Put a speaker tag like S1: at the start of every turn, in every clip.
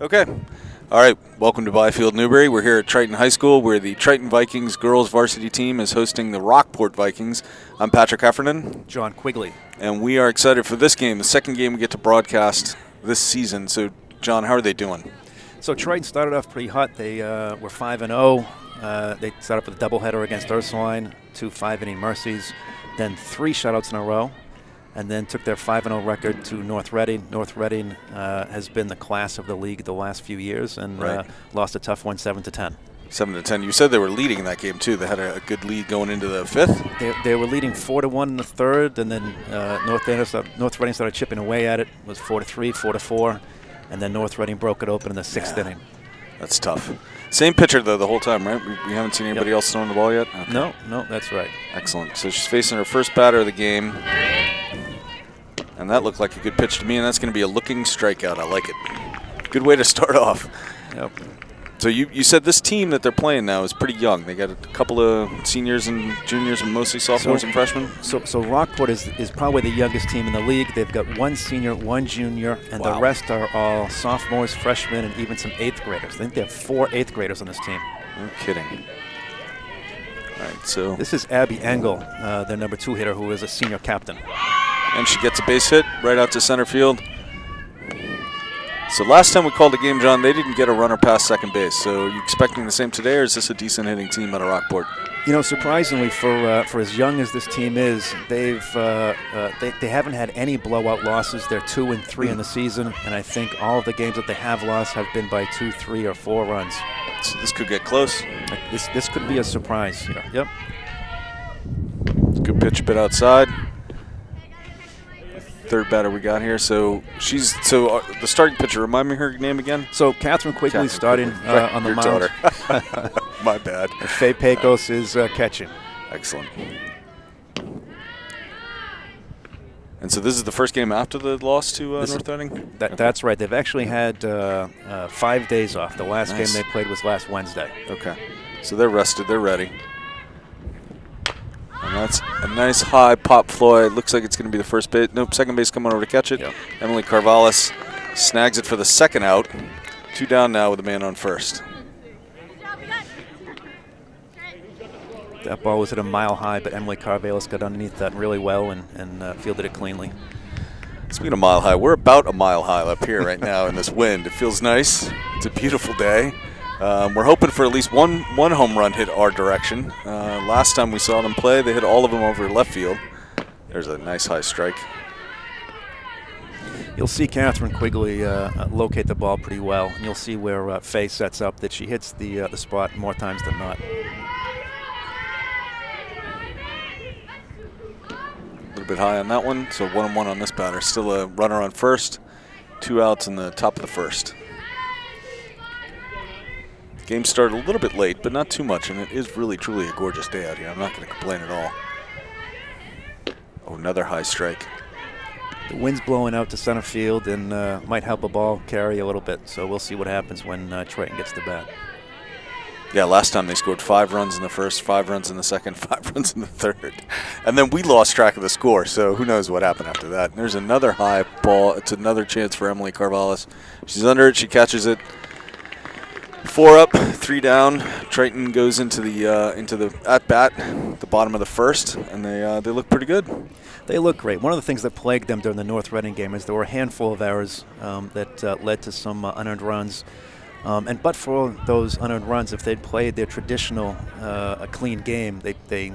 S1: Okay. All right. Welcome to Byfield Newbury. We're here at Triton High School, where the Triton Vikings girls varsity team is hosting the Rockport Vikings. I'm Patrick Heffernan.
S2: John Quigley.
S1: And we are excited for this game, the second game we get to broadcast this season. So, John, how are they doing?
S2: So Triton started off pretty hot. They were 5-0. They started with a doubleheader against Ursuline, 2 5-inning mercies, then 3 shutouts in a row, and then took their 5-0 record to North Reading. North Reading has been the class of the league the last few years and lost a tough one, 7-10.
S1: 7-10. You said they were leading in that game too. They had a good lead going into the fifth.
S2: They were leading 4-1 in the third, and then North Reading started chipping away at it. It was 4-3, 4-4, and then North Reading broke it open in the sixth inning.
S1: That's tough. Same pitcher though the whole time, right? We haven't seen anybody else throwing the ball yet. Okay.
S2: No, that's right.
S1: Excellent. So she's facing her first batter of the game. And that looked like a good pitch to me, and that's going to be a looking strikeout. I like it. Good way to start off.
S2: Yep.
S1: So you said this team that they're playing now is pretty young. They got a couple of seniors and juniors and mostly sophomores and freshmen.
S2: So Rockport is probably the youngest team in the league. They've got 1 senior, 1 junior, and the rest are all sophomores, freshmen, and even some 8th graders. I think they have 4 8th graders on this team.
S1: No kidding. All right, so
S2: this is Abby Engel, their number 2 hitter, who is a senior captain.
S1: And she gets a base hit right out to center field. So last time we called the game, John, they didn't get a runner past second base. So are you expecting the same today, or is this a decent hitting team out of Rockport?
S2: You know, surprisingly, for as young as this team is, they haven't had any blowout losses. They're 2-3 in the season, and I think all of the games that they have lost have been by 2, 3, or 4 runs.
S1: So this could get close.
S2: This could be a surprise here. Yep.
S1: Good pitch, a bit outside. Third batter we got here. So the starting pitcher. Remind me her name again.
S2: So Catherine Quigley starting on the mound.
S1: My bad.
S2: Faye Pecos is catching.
S1: Excellent. And so this is the first game after the loss to North Reading?
S2: That's right. They've actually had 5 days off. The last game they played was last Wednesday.
S1: Okay. So they're rested. They're ready. And that's a nice high pop fly. It looks like it's going to be the first base. Nope, second base coming over to catch it. Yep. Emily Carvallis snags it for the second out. 2 down now with a man on first.
S2: That ball was at a mile high, but Emily Carvallis got underneath that really well and fielded it cleanly.
S1: Speaking of mile high, we're about a mile high up here right now in this wind. It feels nice. It's a beautiful day. We're hoping for at least one home run hit our direction. Last time we saw them play, they hit all of them over left field. There's a nice high strike.
S2: You'll see Catherine Quigley locate the ball pretty well. And you'll see where Faye sets up that she hits the spot more times than not.
S1: A little bit high on that one, so 1-1 on this batter. Still a runner on first. 2 outs in the top of the first. Game started a little bit late, but not too much, and it is really, truly a gorgeous day out here. I'm not going to complain at all. Oh, another high strike.
S2: The wind's blowing out to center field and might help a ball carry a little bit, so we'll see what happens when Triton gets to bat.
S1: Yeah, last time they scored 5 runs in the first, 5 runs in the second, 5 runs in the third. And then we lost track of the score, so who knows what happened after that. And there's another high ball. It's another chance for Emily Carvallis. She's under it. She catches it. 4 up, 3 down. Triton goes into the at bat, the bottom of the first, and they look pretty good.
S2: They look great. One of the things that plagued them during the North Reading game is there were a handful of errors that led to some unearned runs. But for those unearned runs, if they'd played their traditional a clean game, they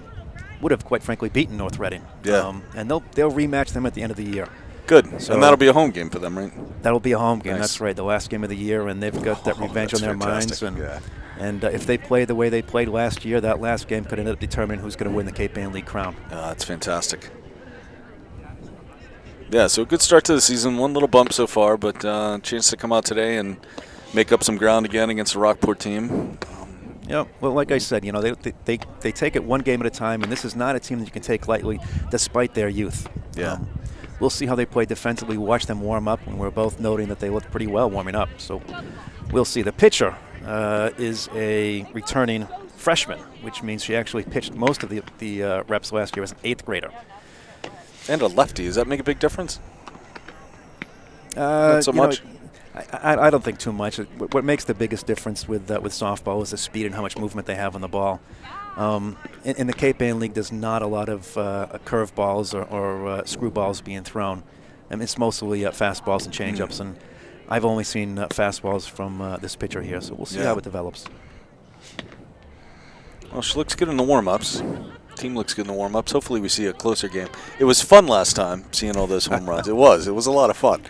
S2: would have quite frankly beaten North Reading.
S1: Yeah.
S2: And they'll rematch them at the end of the year.
S1: Good. So, and that'll be a home game for them, right?
S2: That'll be a home game.
S1: Nice.
S2: That's right. The last game of the year, and they've got that revenge on their
S1: fantastic.
S2: minds. And if they play the way they played last year, that last game could end up determining who's going to win the Cape Ann League crown.
S1: That's fantastic. Yeah, so a good start to the season. One little bump so far, but chance to come out today and make up some ground again against the Rockport team.
S2: Yeah, well, like I said, you know, they take it one game at a time, and this is not a team that you can take lightly, despite their youth.
S1: Yeah.
S2: We'll see how they play defensively. Watch them warm up, and we're both noting that they looked pretty well warming up. So we'll see. The pitcher is a returning freshman, which means she actually pitched most of the reps last year as an 8th grader.
S1: And a lefty. Does that make a big difference? Not so much?
S2: I don't think too much. What makes the biggest difference with softball is the speed and how much movement they have on the ball. In the Cape Ann League, there's not a lot of curve balls or screw balls being thrown. I mean, it's mostly fastballs and changeups, and I've only seen fastballs from this pitcher here, so we'll see how it develops.
S1: Well, she looks good in the warm-ups. Team looks good in the warm-ups. Hopefully we see a closer game. It was fun last time, seeing all those home runs. It was a lot of fun.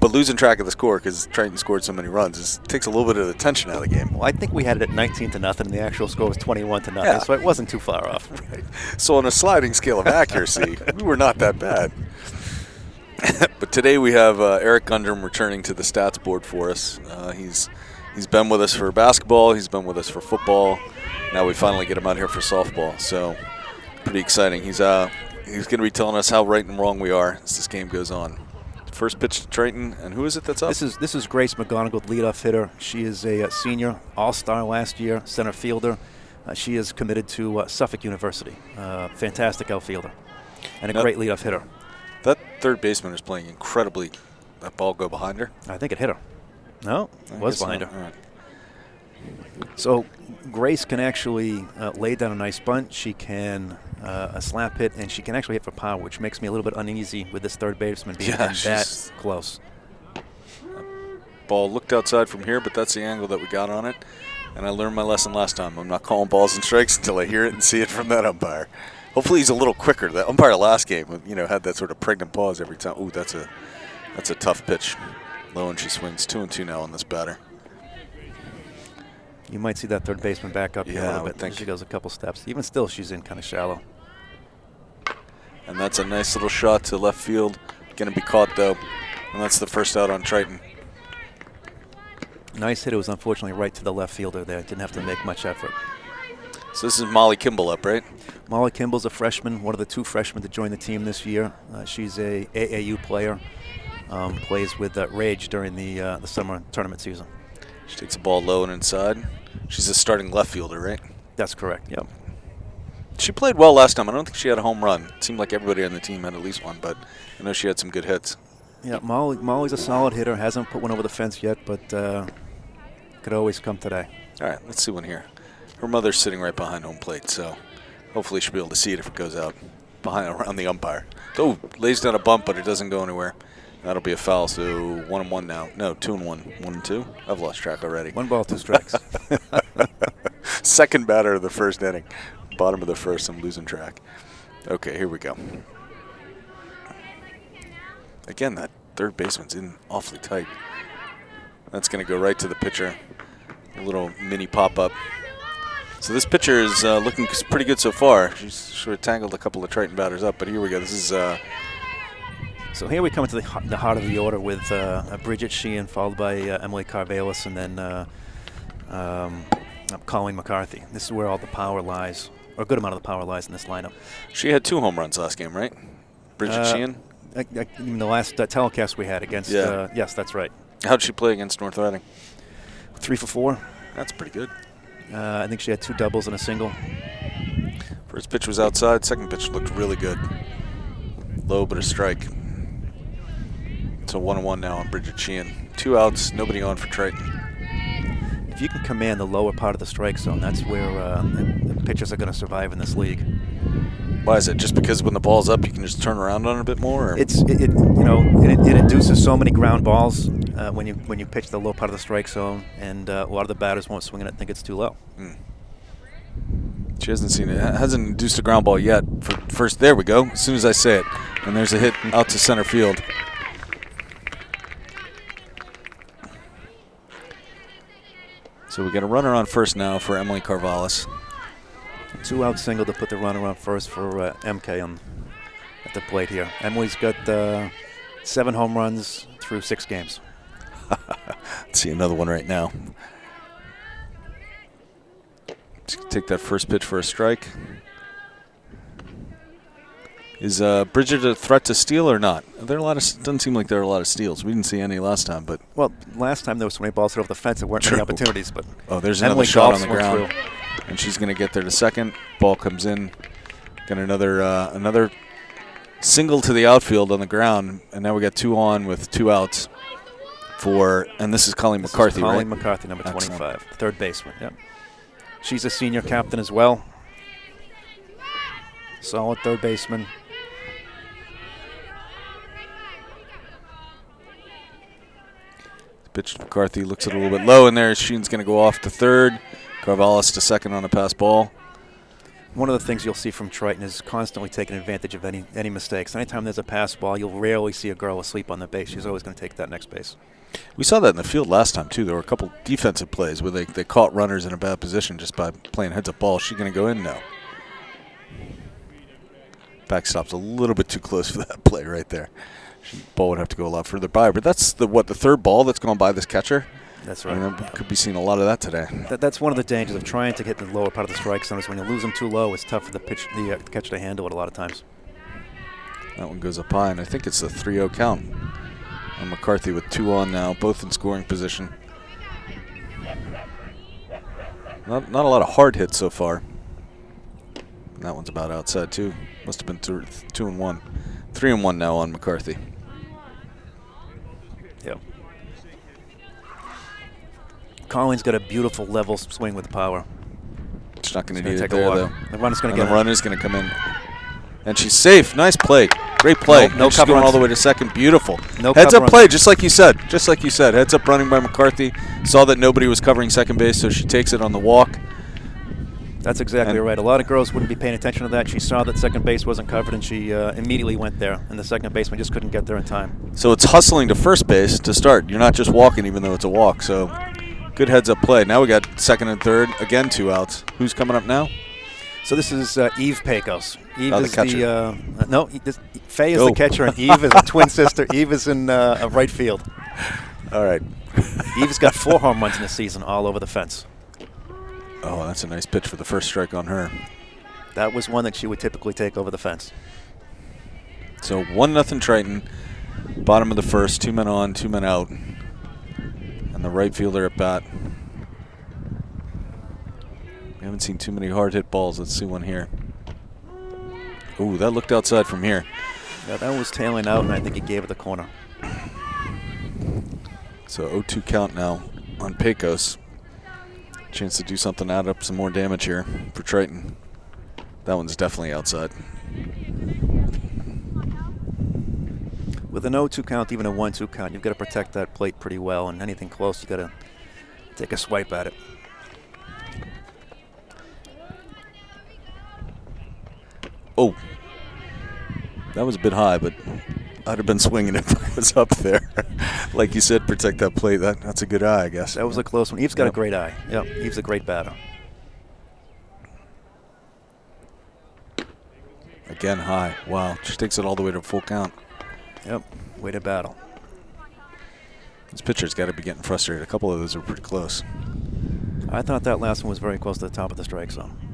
S1: But losing track of the score because Triton scored so many runs takes a little bit of the tension out of the game.
S2: Well, I think we had it at 19-0, and the actual score was 21-0, so it wasn't too far off.
S1: Right. So on a sliding scale of accuracy, we were not that bad. But today we have Eric Gundrum returning to the stats board for us. He's been with us for basketball. He's been with us for football. Now we finally get him out here for softball. So pretty exciting. He's going to be telling us how right and wrong we are as this game goes on. First pitch to Triton, and who is it that's up?
S2: This is Grace McGonigal, leadoff hitter. She is a senior, all-star last year, center fielder. She is committed to Suffolk University. Fantastic outfielder, and a great leadoff hitter.
S1: That third baseman is playing incredibly. That ball go behind her?
S2: I think it hit her. No, it was behind her.
S1: All right.
S2: So Grace can actually lay down a nice bunt. She can a slap hit, and she can actually hit for power, which makes me a little bit uneasy with this third baseman being that close.
S1: Ball looked outside from here, but that's the angle that we got on it. And I learned my lesson last time. I'm not calling balls and strikes until I hear it and see it from that umpire. Hopefully he's a little quicker. The umpire last game, had that sort of pregnant pause every time. Ooh, that's a tough pitch. Low, and she swings 2-2 now on this batter.
S2: You might see that third baseman back up here a little bit.
S1: Think
S2: she goes a couple steps. Even still, she's in kind of shallow.
S1: And that's a nice little shot to left field. Going to be caught, though. And that's the first out on Triton.
S2: Nice hit. It was unfortunately right to the left fielder there. Didn't have to make much effort.
S1: So this is Molly Kimball up, right?
S2: Molly Kimball's a freshman, one of the 2 freshmen to join the team this year. She's a AAU player. Plays with Rage during the summer tournament season.
S1: She takes the ball low and inside. She's a starting left fielder, right?
S2: That's correct, yep.
S1: She played well last time. I don't think she had a home run. It seemed like everybody on the team had at least one, but I know she had some good hits.
S2: Yeah, Molly's a solid hitter. Hasn't put one over the fence yet, but could always come today.
S1: All right, let's see one here. Her mother's sitting right behind home plate, so hopefully she'll be able to see it if it goes out around the umpire. Oh, lays down a bump, but it doesn't go anywhere. That'll be a foul, so 1-1 now. No, 2-1. 1-2? I've lost track already.
S2: 1 ball, 2 strikes.
S1: Second batter of the first inning. Bottom of the first, I'm losing track. Okay, here we go. Again, that third baseman's in awfully tight. That's going to go right to the pitcher. A little mini pop-up. So this pitcher is looking pretty good so far. She's sort of tangled a couple of Triton batters up, but here we go. This is...
S2: So here we come to the heart of the order with Bridget Sheehan, followed by Emily Carvelis, and then Colleen McCarthy. This is where all the power lies, or a good amount of the power lies in this lineup.
S1: She had 2 home runs last game, right? Bridget Sheehan?
S2: In the last telecast we had against, yes, that's right.
S1: How did she play against North Reading?
S2: 3 for 4.
S1: That's pretty good.
S2: I think she had 2 doubles and a single.
S1: First pitch was outside. Second pitch looked really good. Low, but a strike. So 1-1 now on Bridget Sheehan. 2 outs, nobody on for Triton.
S2: If you can command the lower part of the strike zone, that's where the pitchers are going to survive in this league.
S1: Why is it? Just because when the ball's up, you can just turn around on it a bit more? Or?
S2: It induces so many ground balls when you pitch the low part of the strike zone, and a lot of the batters won't swing it. Think it's too low.
S1: She hasn't seen it. Hasn't induced a ground ball yet. First, there we go. As soon as I say it, and there's a hit out to center field. So we got a runner on first now for Emily Carvelis.
S2: 2 out single to put the runner on first for MK at the plate here. Emily's got 7 home runs through 6 games.
S1: Let's see another one right now. Take that first pitch for a strike. Is Bridget a threat to steal or not? Doesn't seem like there are a lot of steals. We didn't see any last time, but
S2: well, last time there were so many balls hit over the fence, there weren't many opportunities. But
S1: there's another shot on the ground, and she's going to get there to second. Ball comes in. Got another single to the outfield on the ground, and now we got 2 on with 2 outs and this is Colleen McCarthy,
S2: Colleen
S1: right?
S2: McCarthy, number
S1: Excellent.
S2: 25, third baseman. Yep. She's a senior captain as well. Solid third baseman.
S1: Pitch to McCarthy, looks it a little bit low in there. Sheen's going to go off to third. Carvallis to second on a pass ball.
S2: One of the things you'll see from Triton is constantly taking advantage of any mistakes. Anytime there's a pass ball, you'll rarely see a girl asleep on the base. She's always going to take that next base.
S1: We saw that in the field last time, too. There were a couple defensive plays where they caught runners in a bad position just by playing heads-up ball. Is she going to go in? No. Backstop's a little bit too close for that play right there. Ball would have to go a lot further by. But that's the third ball that's gone by this catcher?
S2: That's right.
S1: I mean, could be seeing a lot of that today.
S2: That's one of the dangers of trying to hit the lower part of the strike zone is when you lose them too low, it's tough for the catcher to handle it a lot of times.
S1: That one goes up high, and I think it's a 3-0 count. And McCarthy with 2 on now, both in scoring position. Not a lot of hard hits so far. And that one's about outside too. Must have been 2 and 1. 3 and 1 now on McCarthy.
S2: Yep. Colleen's got a beautiful level swing with power.
S1: She's not going to
S2: It's
S1: need it
S2: gonna
S1: there,
S2: take a
S1: though.
S2: walk. The runner's going to
S1: And
S2: get
S1: the runner's going to come in. And she's safe. Nice play. Great play.
S2: No
S1: She's
S2: cover
S1: going all
S2: runs.
S1: the way to second. Beautiful.
S2: No
S1: Heads
S2: cover
S1: up play, just like you said. Just like you said. Heads up running by McCarthy. Saw that nobody was covering second base, so she takes it on the walk.
S2: That's exactly right. A lot of girls wouldn't be paying attention to that. She saw that second base wasn't covered, and she immediately went there. And the second baseman just couldn't get there in time.
S1: So it's hustling to first base to start. You're not just walking, even though it's a walk. So good heads up play. Now we got second and third. Again, 2 outs. Who's coming up now?
S2: So this is Eve Pecos. Eve
S1: the
S2: is
S1: catcher.
S2: Faye is
S1: Go.
S2: the catcher, and Eve is a twin sister. Eve is in right field.
S1: All right.
S2: Eve's got 4 home runs in the season, all over the fence.
S1: Oh, that's a nice pitch for the first strike on her.
S2: That was one that she would typically take over the fence.
S1: So 1-0 Triton. Bottom of the first. 2 men on, 2 men out. And the right fielder at bat. We haven't seen too many hard hit balls. Let's see one here. Ooh, that looked outside from here.
S2: Yeah, that was tailing out, and I think he gave it the corner.
S1: So 0-2 count now on Pecos. Chance to do something, add up some more damage here for Triton. That one's definitely outside.
S2: With an 0-2 count, even a 1-2 count, you've got to protect that plate pretty well, and anything close, you've got to take a swipe at it.
S1: Oh, that was a bit high, but I'd have been swinging if I was up there. Like you said, protect that plate. That's a good eye, I guess.
S2: That was a close one. Eve's got a great eye. Yep, Eve's a great batter.
S1: Again, high. Wow, she takes it all the way to full count.
S2: Yep, way to battle.
S1: This pitcher's got to be getting frustrated. A couple of those are pretty close.
S2: I thought that last one was very close to the top of the strike zone.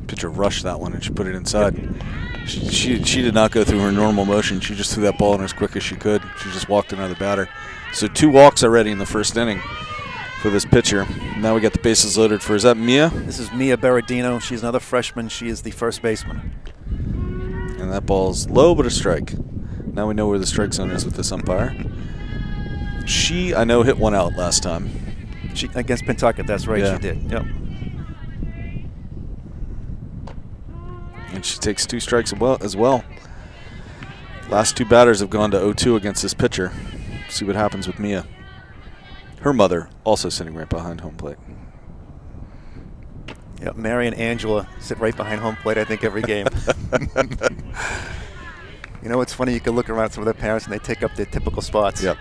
S1: Pitcher rushed that one and she put it inside. Yep. She did not go through her normal motion. She just threw that ball in as quick as she could. She just walked another batter. So 2 walks already in the first inning for this pitcher. Now we got the bases loaded for, is that Mia?
S2: This is Mia Berardino. She's another freshman. She is the first baseman.
S1: And that ball's low but a strike. Now we know where the strike zone is with this umpire. She, I know, hit 1 out last time.
S2: She against Pentucket, that's right,
S1: Yeah.
S2: she did. Yep.
S1: And she takes 2 strikes as well. Last 2 batters have gone to 0-2 against this pitcher. See what happens with Mia. Her mother also sitting right behind home plate.
S2: Yep, Mary and Angela sit right behind home plate, I think, every game. You know, it's funny, you can look around some of their parents and they take up their typical spots.
S1: Yep.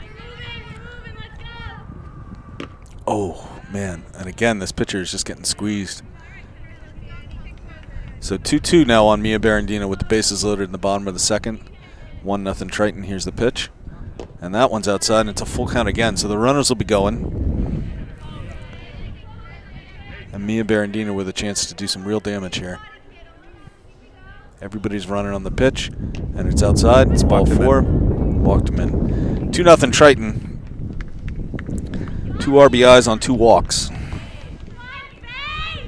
S1: Oh, man. And again, this pitcher is just getting squeezed. So 2-2 now on Mia Berardino with the bases loaded in the bottom of the second. 1-0 Triton. Here's the pitch. And that one's outside, and it's a full count again. So the runners will be going. And Mia Berardino with a chance to do some real damage here. Everybody's running on the pitch, and it's outside. It's ball 4. Walked him in. 2-0 Triton. 2 RBIs on 2 walks.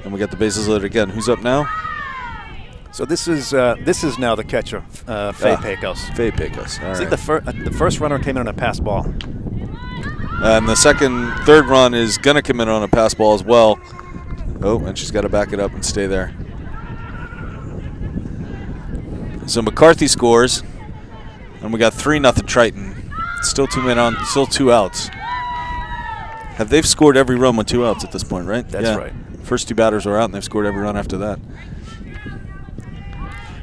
S1: And we got the bases loaded again. Who's up now?
S2: So this is now the catcher, Faye Pecos.
S1: Faye Pecos. All
S2: I
S1: right.
S2: think the first runner came in on a pass ball.
S1: And the third run is going to come in on a pass ball as well. Oh, and she's got to back it up and stay there. So McCarthy scores, and we got 3-0 Triton. Still 2 men on, still 2 outs. They've scored every run with 2 outs at this point, right?
S2: That's right.
S1: First 2 batters were out, and they've scored every run after that.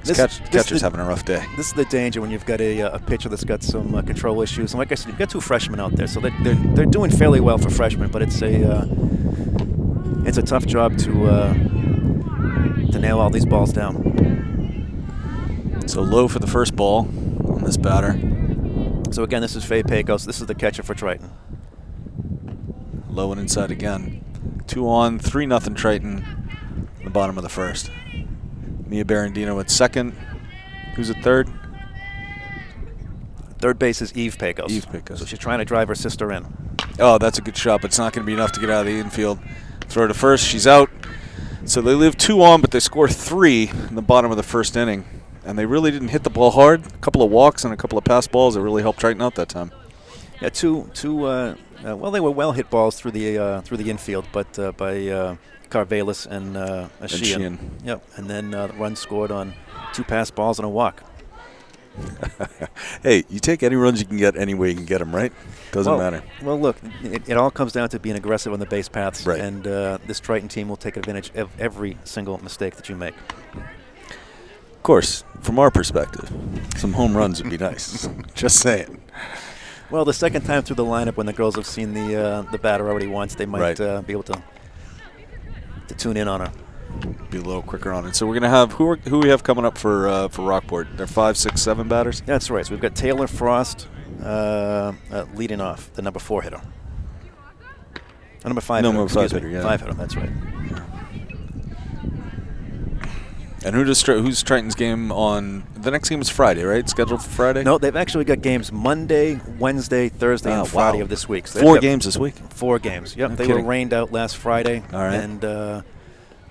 S1: Catcher's having a rough day.
S2: This is the danger when you've got a pitcher that's got some control issues. And like I said, you've got 2 freshmen out there, so they're doing fairly well for freshmen. But it's a tough job to nail all these balls down.
S1: So low for the first ball on this batter.
S2: So again, this is Faye Pecos. This is the catcher for Triton.
S1: Low and inside again. 2 on, 3-0 Triton in the bottom of the first. Mia Barandino at second. Who's at third?
S2: Third base is Eve Pecos.
S1: Eve Pecos.
S2: So she's trying to drive her sister in.
S1: Oh, that's a good shot, but it's not going to be enough to get out of the infield. Throw to first. She's out. So they leave 2 on, but they score 3 in the bottom of the first inning. And they really didn't hit the ball hard. A couple of walks and a couple of pass balls that really helped Triton out that time.
S2: Yeah, well, they were well hit balls through the infield, but by Carvelis and Sheehan. Yep, and then the run scored on 2 pass balls and a walk.
S1: Hey, you take any runs you can get any way you can get them, right? Doesn't matter.
S2: Well, look, it all comes down to being aggressive on the base paths,
S1: right.
S2: And this Triton team will take advantage of every single mistake that you make.
S1: Of course, from our perspective, some home runs would be nice. Just saying.
S2: Well, the second time through the lineup, when the girls have seen the batter already once, they might be able to tune in on her.
S1: Be a little quicker on it. So we're gonna have who we have coming up for Rockport. They're 5, 6, 7 batters.
S2: That's right. So we've got Taylor Frost leading off, the number 4 hitter. Number 5 hitter.
S1: Number 5 hitter. Yeah.
S2: 5 hitter. That's right.
S1: And who's Triton's game on? The next game is Friday, right? Scheduled for Friday?
S2: No, they've actually got games Monday, Wednesday, Thursday, and Friday of this week. So
S1: 4 games this week?
S2: 4 games, yep.
S1: No
S2: they
S1: kidding.
S2: were rained out last Friday.
S1: All right.
S2: And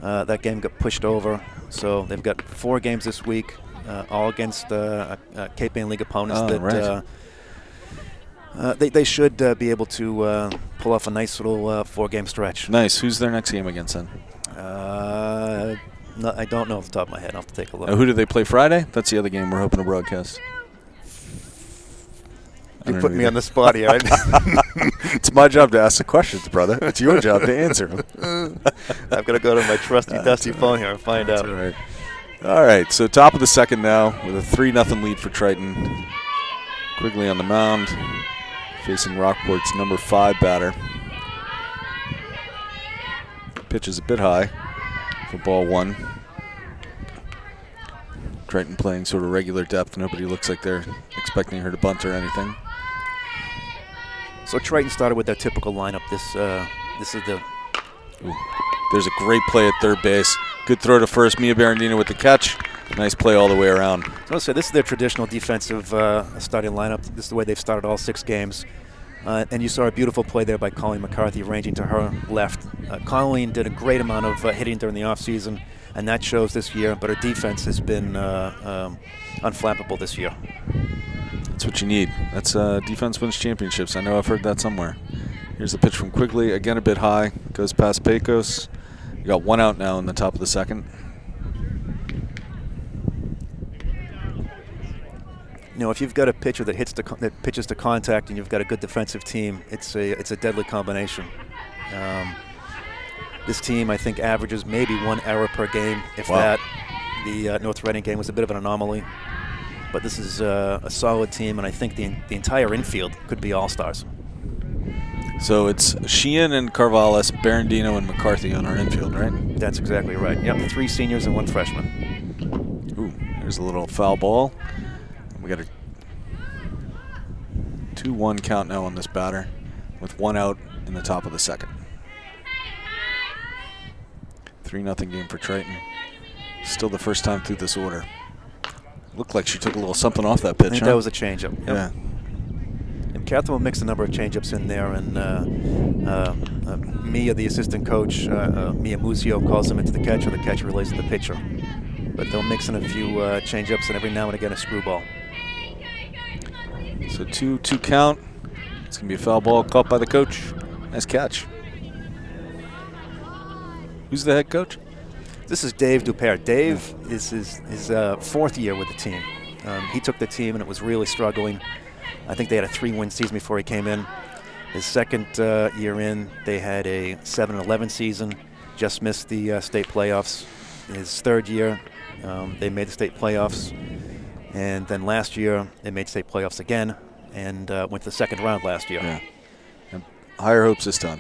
S2: that game got pushed over. So they've got 4 games this week, all against Cape Ann League opponents they should be able to pull off a nice little 4-game stretch.
S1: Nice. Who's their next game against then?
S2: No, I don't know off the top of my head. I'll have to take a look.
S1: Who do they play Friday? That's the other game we're hoping to broadcast.
S2: You put me on the spot here.
S1: It's my job to ask the questions, brother. It's your job to answer them.
S2: I've got to go to my trusty, dusty phone here and find out.
S1: All right. All right, so top of the second now with a 3-0 lead for Triton. Quigley on the mound, facing Rockport's number 5 batter. Pitch is a bit high for ball 1. Triton playing sort of regular depth. Nobody looks like they're expecting her to bunt or anything.
S2: So Triton started with their typical lineup. This is the.
S1: Ooh. There's a great play at third base. Good throw to first. Mia Barandino with the catch. Nice play all the way around.
S2: So this is their traditional defensive starting lineup. This is the way they've started all 6 games. And you saw a beautiful play there by Colleen McCarthy ranging to her left. Colleen did a great amount of hitting during the offseason, and that shows this year. But her defense has been unflappable this year.
S1: That's what you need. That's defense wins championships. I know I've heard that somewhere. Here's the pitch from Quigley. Again, a bit high. Goes past Pecos. You got 1 out now in the top of the second.
S2: You know, if you've got a pitcher that pitches to contact, and you've got a good defensive team, it's a deadly combination. This team, I think, averages maybe 1 error per game, if that. The North Reading game was a bit of an anomaly, but this is a solid team, and I think the entire infield could be all-stars. So
S1: it's Sheehan and Carvallis, Barandino and McCarthy on our infield, right?
S2: That's exactly right. Yep, 3 seniors and 1 freshman.
S1: Ooh, there's a little foul ball. We got a 2-1 count now on this batter with 1 out in the top of the second. 3-0 game for Triton. Still the first time through this order. Looked like she took a little something off that pitch.
S2: I think that was a changeup. Yep.
S1: Yeah.
S2: And Catherine will mix a number of changeups in there, and Mia, the assistant coach, Mia Musio, calls them into the catcher. The catcher relays to the pitcher. But they'll mix in a few changeups and every now and again a screwball.
S1: So 2-2 count. It's going to be a foul ball caught by the coach. Nice catch. Who's the head coach?
S2: This is Dave Dupere. Dave is his fourth year with the team. He took the team, and it was really struggling. I think they had a 3-win season before he came in. His second year in, they had a 7-11 season, just missed the state playoffs. His third year, they made the state playoffs. And then last year, they made state playoffs again and went to the second round last year.
S1: Yeah. And higher hopes this time.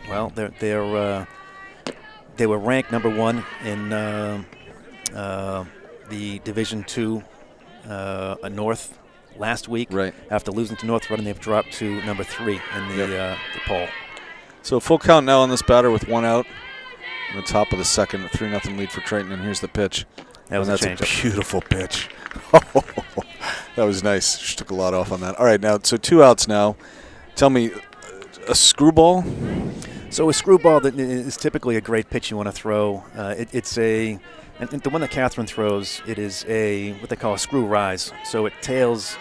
S2: Well, they were ranked number 1 in the Division II North last week.
S1: Right.
S2: After losing to North Reading, they've dropped to number 3 in the poll.
S1: So full count now on this batter with 1 out. On the top of the second, a 3-0 lead for Triton, and here's the pitch.
S2: That's
S1: a beautiful pitch. That was nice. She took a lot off on that. All right, now, so 2 outs now. Tell me, a screwball?
S2: So a screwball that is typically a great pitch you want to throw. It's and the one that Catherine throws, it is what they call a screw rise. So it tails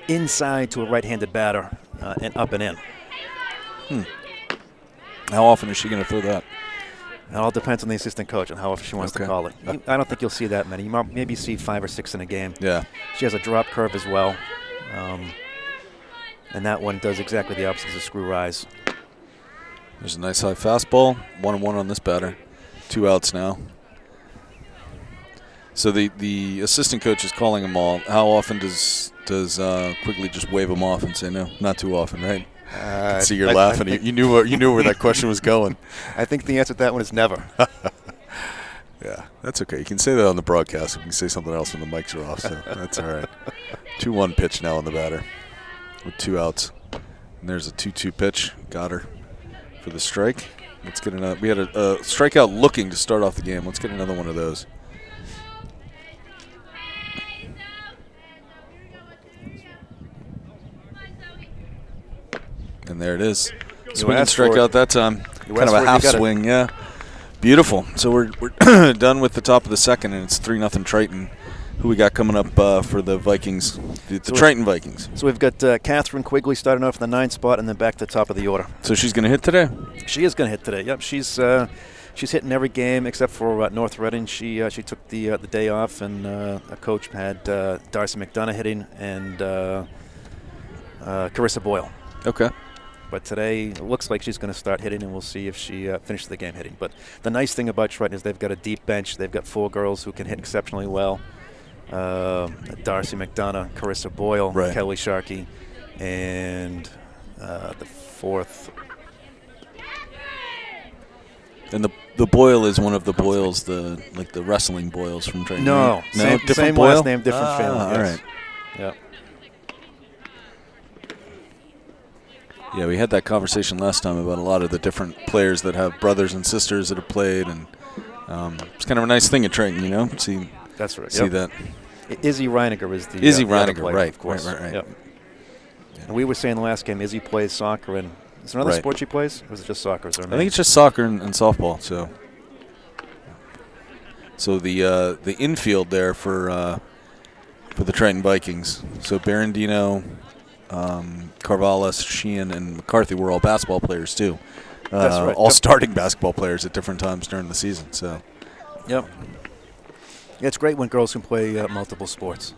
S2: inside to a right-handed batter and up and in.
S1: How often is she going to throw that?
S2: It all depends on the assistant coach and how often she wants to call it. I don't think you'll see that many. You might maybe see 5 or 6 in a game.
S1: Yeah.
S2: She has a drop curve as well. And that one does exactly the opposite of a screw rise.
S1: There's a nice high fastball. 1-1 on this batter. 2 outs now. So the assistant coach is calling them all. How often does Quigley just wave them off and say no? Not too often, right? I can see you're laughing. You knew where that question was going.
S2: I think the answer to that one is never.
S1: Yeah, that's okay. You can say that on the broadcast. You can say something else when the mics are off, so that's all right. 2-1 pitch now on the batter with 2 outs. And there's a 2-2 pitch. Got her for the strike. Let's get another. We had a strikeout looking to start off the game. Let's get another one of those. And there it is. Swing and strikeout that time. Kind of a half swing, yeah. Beautiful. So we're done with the top of the second, and it's 3-0 Triton. Who we got coming up for the Vikings, the Triton Vikings?
S2: So we've got Catherine Quigley starting off in the 9th spot and then back to the top of the order.
S1: So she's going to hit today?
S2: She is going to hit today, yep. She's hitting every game except for North Reading. She took the day off, and a coach had Darcy McDonough hitting and Carissa Boyle.
S1: Okay.
S2: But today, it looks like she's going to start hitting, and we'll see if she finishes the game hitting. But the nice thing about Triton is they've got a deep bench. They've got 4 girls who can hit exceptionally well. Darcy McDonough, Carissa Boyle,
S1: right.
S2: Kelly Sharkey, and the 4th.
S1: And the Boyle is one of the Boyles, the wrestling Boyles from Triton.
S2: No,
S1: different
S2: same
S1: Boyle?
S2: last name, different family.
S1: All right.
S2: Yeah.
S1: Yeah, we had that conversation last time about a lot of the different players that have brothers and sisters that have played, and it's kind of a nice thing at Triton, you know.
S2: That's right.
S1: See that.
S2: Izzy Reiniger is the
S1: Izzy
S2: the other
S1: Reiniger,
S2: player,
S1: right?
S2: Of course.
S1: Right.
S2: Yep.
S1: Yeah.
S2: And we were saying the last game, Izzy plays soccer, and is there another
S1: Right.
S2: sport she plays, or is it just soccer?
S1: I think it's just soccer and softball. So the infield there for the Triton Vikings. So Barandino, Carvallis, Sheehan, and McCarthy were all basketball players too.
S2: That's right.
S1: All starting basketball players at different times during the season. So.
S2: Yep. Yeah, it's great when girls can play multiple sports.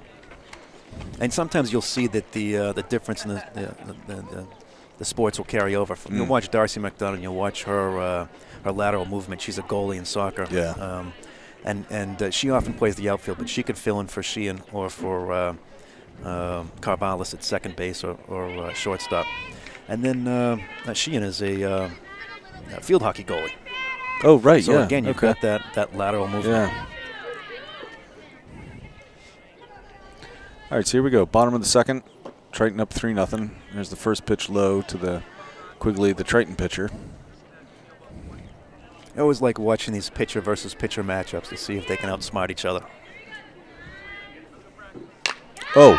S2: And sometimes you'll see that the difference in the sports will carry over. You'll watch Darcy McDonough, and you'll watch her lateral movement. She's a goalie in soccer.
S1: Yeah.
S2: And she often plays the outfield, but she could fill in for Sheehan or for Carvallis at second base or shortstop. And then Sheehan is a field hockey goalie.
S1: Oh, right,
S2: so
S1: yeah.
S2: Again, you've got that lateral movement.
S1: Yeah. All right, so here we go. Bottom of the second. Triton up 3-0. There's the first pitch low to the Quigley, the Triton pitcher.
S2: I always like watching these pitcher versus pitcher matchups to see if they can outsmart each other.
S1: Oh,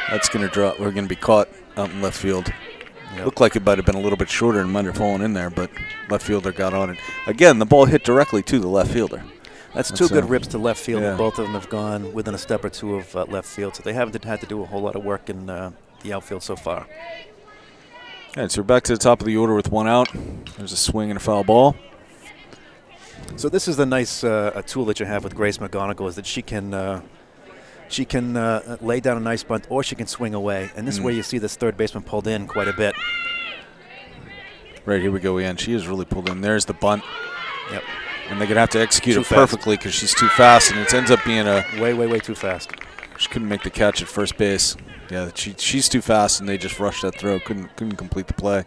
S1: that's going to drop. We're going to be caught out in left field. Yep. Looked like it might have been a little bit shorter and might have fallen in there, but left fielder got on it. Again, the ball hit directly to the left fielder.
S2: That's 2 good rips to left field, and both of them have gone within a step or 2 of left field, so they haven't had to do a whole lot of work in the outfield so far.
S1: All right, so we're back to the top of the order with 1 out. There's a swing and a foul ball.
S2: So this is the nice a tool that you have with Grace McGonigal, is that she can lay down a nice bunt, or she can swing away. And this is where you see this third baseman pulled in quite a bit.
S1: Right, here we go again. She is really pulled in. There's the bunt.
S2: Yep.
S1: And they're going to have to execute
S2: Too
S1: it
S2: fast.
S1: perfectly because she's too fast, and it ends up being a...
S2: Way too fast.
S1: She couldn't make the catch at first base. Yeah, she's too fast, and they just rushed that throw. Couldn't complete the play.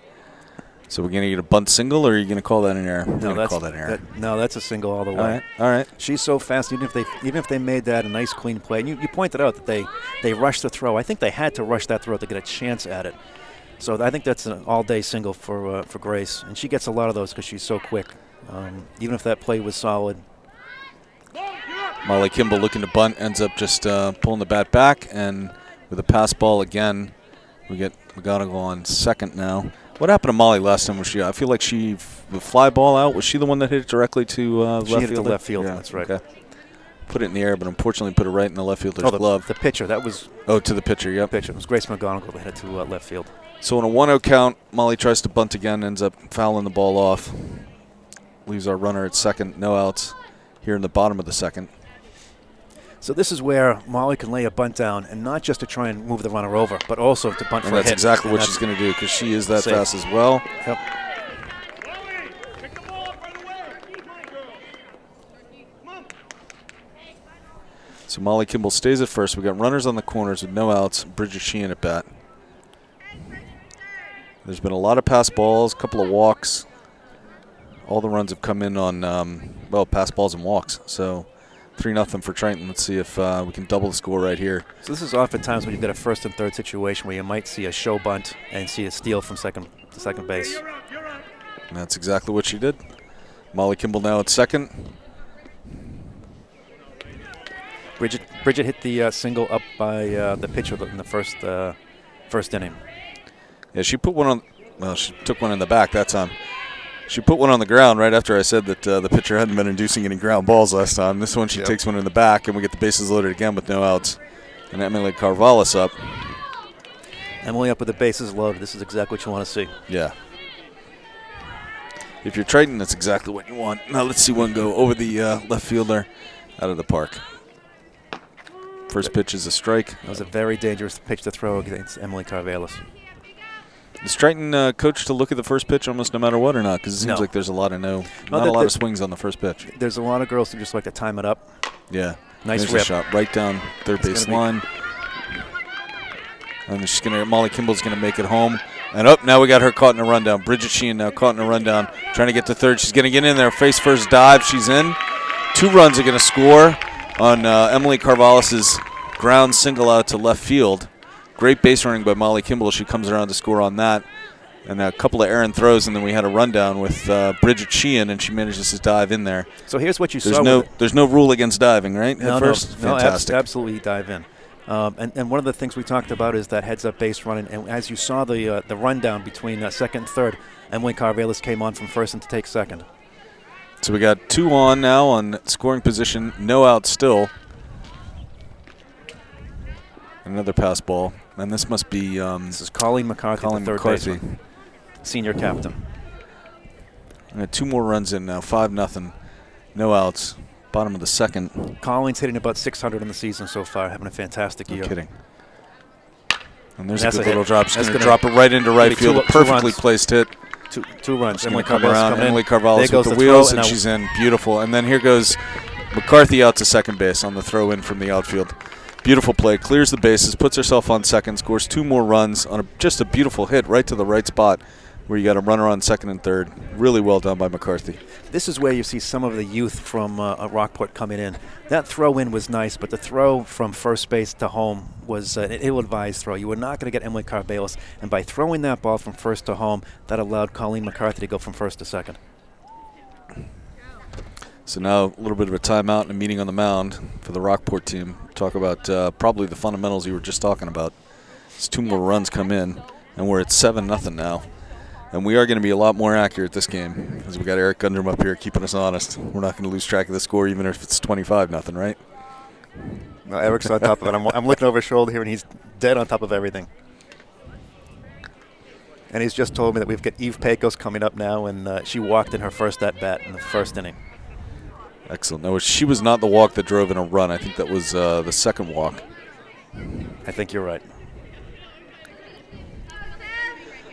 S1: So we're going to get a bunt single, or are you going to call that an error? We're going to call that an error.
S2: No, that's a single all the way.
S1: All right.
S2: She's so fast, even if they made that a nice, clean play. And you pointed out that they rushed the throw. I think they had to rush that throw to get a chance at it. So I think that's an all-day single for Grace. And she gets a lot of those because she's so quick. Even if that play was solid.
S1: Molly Kimball looking to bunt, ends up just pulling the bat back, and with a pass ball again, we get McGonigal on second now. What happened to Molly last time? Was she? I feel like the fly ball out. Was she the one that hit it directly to left field?
S2: She hit it to left field. Yeah, that's right.
S1: Okay. Put it in the air, but unfortunately put it right in the left fielder's glove.
S2: The pitcher. That was.
S1: Oh, to the pitcher. Yep.
S2: Pitcher. It was Grace McGonigal that hit it to left field.
S1: So on a 1-0 count, Molly tries to bunt again, ends up fouling the ball off. Leaves our runner at second, no outs here in the bottom of the second.
S2: So this is where Molly can lay a bunt down, and not just to try and move the runner over, but also to bunt for a hit.
S1: And that's exactly what she's going to do, because she is that fast as well.
S2: Yep.
S1: So Molly Kimball stays at first. We got runners on the corners with no outs. Bridget Sheehan at bat. There's been a lot of pass balls, a couple of walks. All the runs have come in on, pass balls and walks. So 3-0 for Triton. Let's see if we can double the score right here.
S2: So this is oftentimes when you've got a first and third situation where you might see a show bunt and see a steal from second to second base.
S1: And that's exactly what she did. Molly Kimball now at second.
S2: Bridget hit the single up by the pitcher in the first inning.
S1: Yeah, she put one on. Well, she took one in the back that time. She put one on the ground right after I said that the pitcher hadn't been inducing any ground balls last time. This one she takes one in the back, and we get the bases loaded again with no outs. And Emily Carvallis up.
S2: Emily up with the bases loaded. This is exactly what you want to see.
S1: Yeah. If you're Triton, that's exactly what you want. Now let's see one go over the left fielder out of the park. First pitch is a strike.
S2: That was a very dangerous pitch to throw against Emily Carvallis.
S1: Is Triton coach to look at the first pitch almost no matter what or not? Because it seems like there's a lot of not a lot of swings on the first pitch.
S2: There's a lot of girls who just like to time it up.
S1: Yeah.
S2: Nice rip.
S1: Shot right down third base line. And Molly Kimball's going to make it home. And now we got her caught in a rundown. Bridget Sheehan now caught in a rundown. Trying to get to third. She's going to get in there. Face first dive. She's in. 2 runs are going to score on Emily Carvallis' ground single out to left field. Great base running by Molly Kimball. She comes around to score on that. And a couple of errant throws, and then we had a rundown with Bridget Sheehan, and she manages to dive in there.
S2: So here's what you saw.
S1: There's no rule against diving, right?
S2: No,
S1: at first? Fantastic.
S2: Absolutely dive in. And one of the things we talked about is that heads-up base running. And as you saw the rundown between second and third, Emily Carvallis came on from first and to take second.
S1: So we got 2 on now on scoring position. No out still. Another pass ball. And this must be...
S2: this is Colleen McCarthy, the third baseman, senior captain.
S1: And 2 more runs in now, 5-0. No outs. Bottom of the second.
S2: Colleen's hitting about 600 in the season so far, having a fantastic year.
S1: No kidding. And there's a good little drop. She's going to drop it right into right field. A perfectly placed hit.
S2: Two runs.
S1: Emily Carvallis with the wheels, and she's in. Beautiful. And then here goes McCarthy out to second base on the throw in from the outfield. Beautiful play. Clears the bases, puts herself on second, scores 2 more runs on just a beautiful hit right to the right spot where you got a runner on second and third. Really well done by McCarthy.
S2: This is where you see some of the youth from Rockport coming in. That throw in was nice, but the throw from first base to home was an ill-advised throw. You were not going to get Emily Carvallis, and by throwing that ball from first to home, that allowed Colleen McCarthy to go from first to second.
S1: So now a little bit of a timeout and a meeting on the mound for the Rockport team. Talk about probably the fundamentals you were just talking about. It's 2 more runs come in, and we're at 7-0 now. And we are going to be a lot more accurate this game because we got Eric Gundrum up here keeping us honest. We're not going to lose track of the score even if it's 25-0, right?
S2: No, Eric's on top of it. I'm looking over his shoulder here, and he's dead on top of everything. And he's just told me that we've got Eve Pecos coming up now, and she walked in her first at-bat in the first inning.
S1: Excellent. No, she was not the walk that drove in a run. I think that was the second walk.
S2: I think you're right.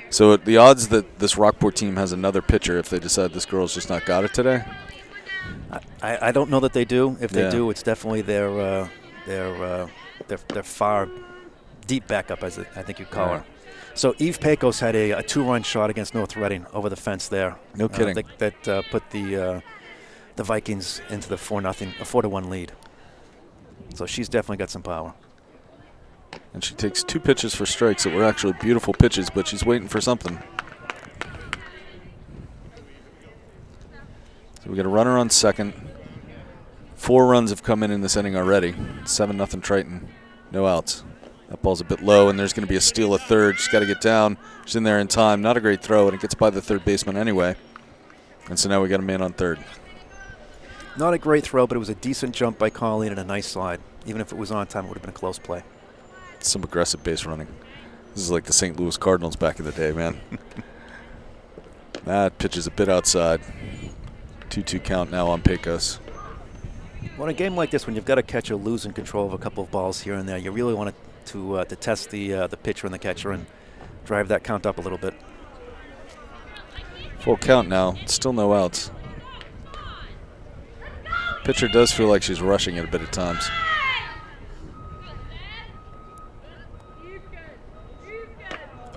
S1: So the odds that this Rockport team has another pitcher if they decide this girl's just not got it today?
S2: I don't know that they do. If they do, it's definitely their far deep backup, as I think you'd call her. So Eve Pecos had a 2-run shot against North Reading over the fence there.
S1: No kidding.
S2: That put the Vikings into the 4-1 lead. So she's definitely got some power.
S1: And she takes 2 pitches for strikes that were actually beautiful pitches, but she's waiting for something. So we got a runner on second. 4 runs have come in this inning already. 7-0 Triton. No outs. That ball's a bit low, and there's going to be a steal at third. She's got to get down. She's in there in time. Not a great throw, and it gets by the third baseman anyway. And so now we got a man on third.
S2: Not a great throw, but it was a decent jump by Colleen and a nice slide. Even if it was on time, it would have been a close play.
S1: Some aggressive base running. This is like the St. Louis Cardinals back in the day, man. That pitch is a bit outside. 2-2 count now on Pecos.
S2: Well, in a game like this, when you've got a catcher losing control of a couple of balls here and there, you really want to test the pitcher and the catcher and drive that count up a little bit.
S1: Full count now. Still no outs. Pitcher does feel like she's rushing it a bit at times.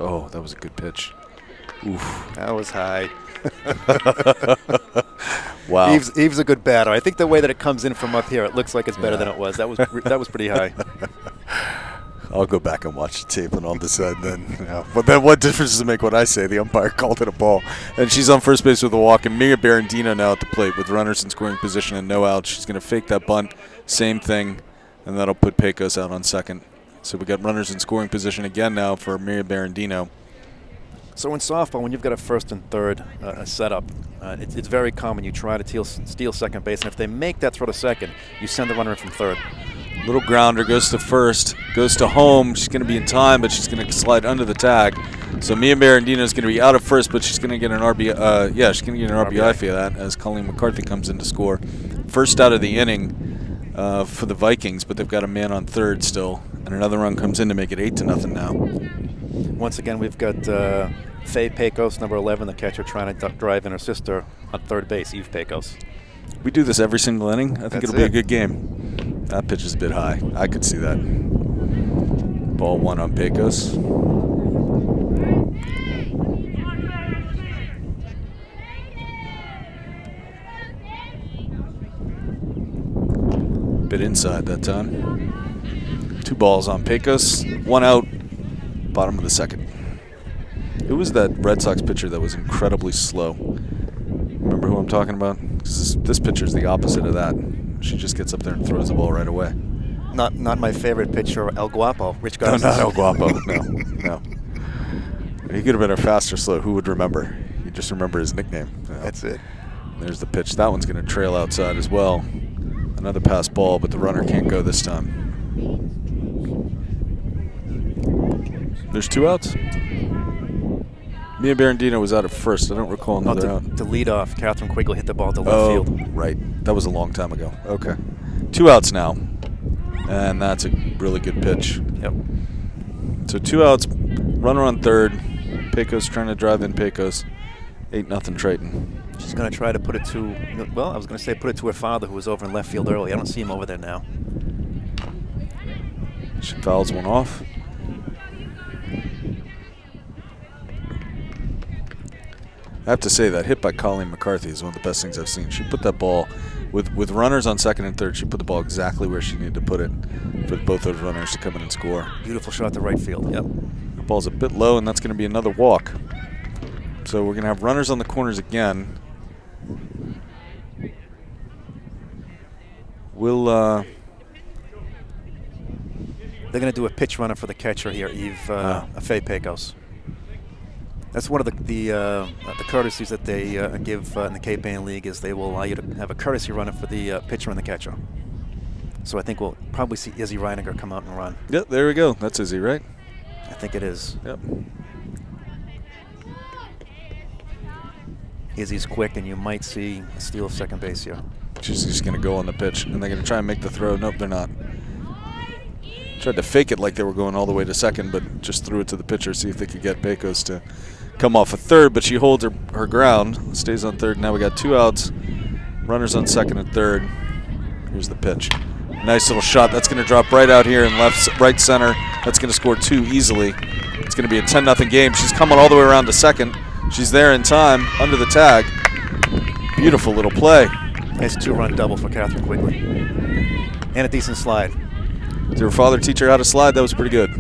S1: Oh, that was a good pitch. Oof.
S2: That was high.
S1: Wow.
S2: Eve's a good batter. I think the way that it comes in from up here, it looks like it's better than it was. That was pretty high.
S1: I'll go back and watch the tape and I'll decide then. Yeah. But then what difference does it make what I say? The umpire called it a ball. And she's on first base with a walk. And Mia Barandino now at the plate with runners in scoring position and no outs. She's going to fake that bunt. Same thing. And that'll put Pecos out on second. So we got runners in scoring position again now for Mia Barandino.
S2: So in softball, when you've got a first and third setup, it's very common you try to steal second base. And if they make that throw to second, you send the runner in from third.
S1: Little grounder goes to first, goes to home. She's going to be in time, but she's going to slide under the tag. So Mia Barandino is going to be out at first, but she's going to get an RBI. She's going to get an RBI for that as Colleen McCarthy comes in to score. First out of the inning for the Vikings, but they've got a man on third still, and another run comes in to make it 8-0 now.
S2: Once again, we've got Faye Pecos, number 11, the catcher, trying to drive in her sister on third base, Eve Pecos.
S1: We do this every single inning. I think it'll be a good game. That pitch is a bit high. I could see that. Ball 1 on Pecos. Bit inside that time. 2 balls on Pecos. 1 out. Bottom of the second. Who was that Red Sox pitcher that was incredibly slow? Remember who I'm talking about? This pitcher is the opposite of that. She just gets up there and throws the ball right away.
S2: Not my favorite pitcher, El Guapo, Rich Garza.
S1: No, not El Guapo. No. He could have been a fast or slow. Who would remember? You just remember his nickname.
S2: That's it.
S1: There's the pitch. That one's going to trail outside as well. Another pass ball, but the runner can't go this time. There's 2 outs. Mia Barandino was out at first. I don't recall another out.
S2: To lead off, Catherine Quigley hit the ball to left field.
S1: Right. That was a long time ago. Okay. 2 outs now. And that's a really good pitch.
S2: Yep.
S1: So 2 outs, runner on third. Pecos trying to drive in Pecos. 8-0 Triton.
S2: She's going to try to put it to, well, I was going to say put it to her father who was over in left field early. I don't see him over there now.
S1: She fouls one off. I have to say that hit by Colleen McCarthy is one of the best things I've seen. She put that ball, with runners on second and third, she put the ball exactly where she needed to put it for both those runners to come in and score.
S2: Beautiful shot to right field, yep.
S1: The ball's a bit low, and that's going to be another walk. So we're going to have runners on the corners again. They're
S2: going to do a pitch runner for the catcher here, Eve Faye Pecos. That's one of the courtesies that they give in the Cape Ann League is they will allow you to have a courtesy runner for the pitcher and the catcher. So I think we'll probably see Izzy Reiniger come out and run.
S1: Yep, there we go. That's Izzy, right?
S2: I think it is.
S1: Yep.
S2: He's quick, and you might see a steal of second base here.
S1: She's just going to go on the pitch, and they're going to try and make the throw. Nope, they're not. Tried to fake it like they were going all the way to second, but just threw it to the pitcher, see if they could get Bakos to come off a third, but she holds her ground, stays on third. Now we got 2 outs, runners on second and third. Here's the pitch. Nice little shot. That's going to drop right out here in right center. That's going to score 2 easily. It's going to be a 10-0 game. She's coming all the way around to second. She's there in time, under the tag. Beautiful little play.
S2: Nice 2-run double for Catherine Quigley. And a decent slide.
S1: Did her father teach her how to slide? That was pretty good.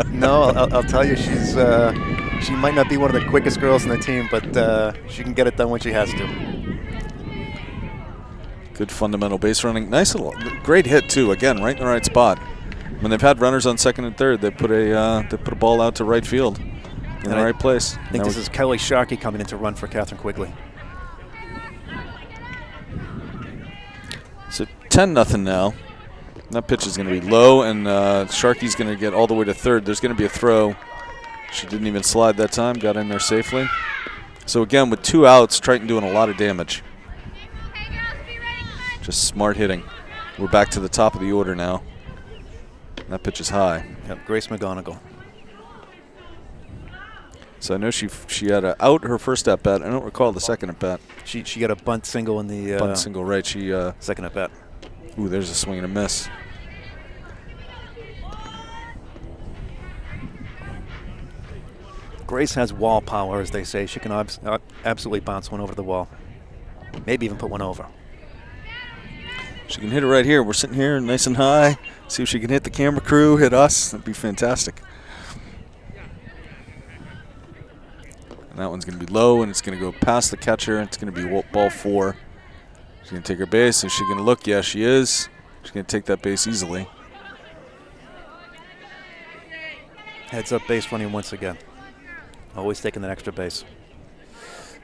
S2: No, I'll tell you, she might not be one of the quickest girls on the team, but she can get it done when she has to.
S1: Good fundamental base running. Nice little, great hit too. Again, right in the right spot. When they've had runners on second and third, they put a ball out to right field in the right place.
S2: I think this is Kelly Sharkey coming in to run for Catherine Quigley.
S1: So 10-0 now. That pitch is going to be low, and Sharkey's going to get all the way to third. There's going to be a throw. She didn't even slide that time. Got in there safely. So again, with 2 outs, Triton doing a lot of damage. Just smart hitting. We're back to the top of the order now. That pitch is high.
S2: Yep, Grace McGonigal.
S1: So I know she had a out her first at bat. I don't recall the second at bat.
S2: She got a bunt single in the
S1: bunt single, right? She
S2: second at bat.
S1: Ooh, there's a swing and a miss.
S2: Grace has wall power, as they say. She can absolutely bounce one over the wall. Maybe even put one over.
S1: She can hit it right here. We're sitting here nice and high. See if she can hit the camera crew, hit us. That'd be fantastic. And that one's going to be low, and it's going to go past the catcher. It's going to be ball 4. She's going to take her base. Is she going to look? Yeah, she is. She's going to take that base easily.
S2: Heads up base running once again. Always taking that extra base.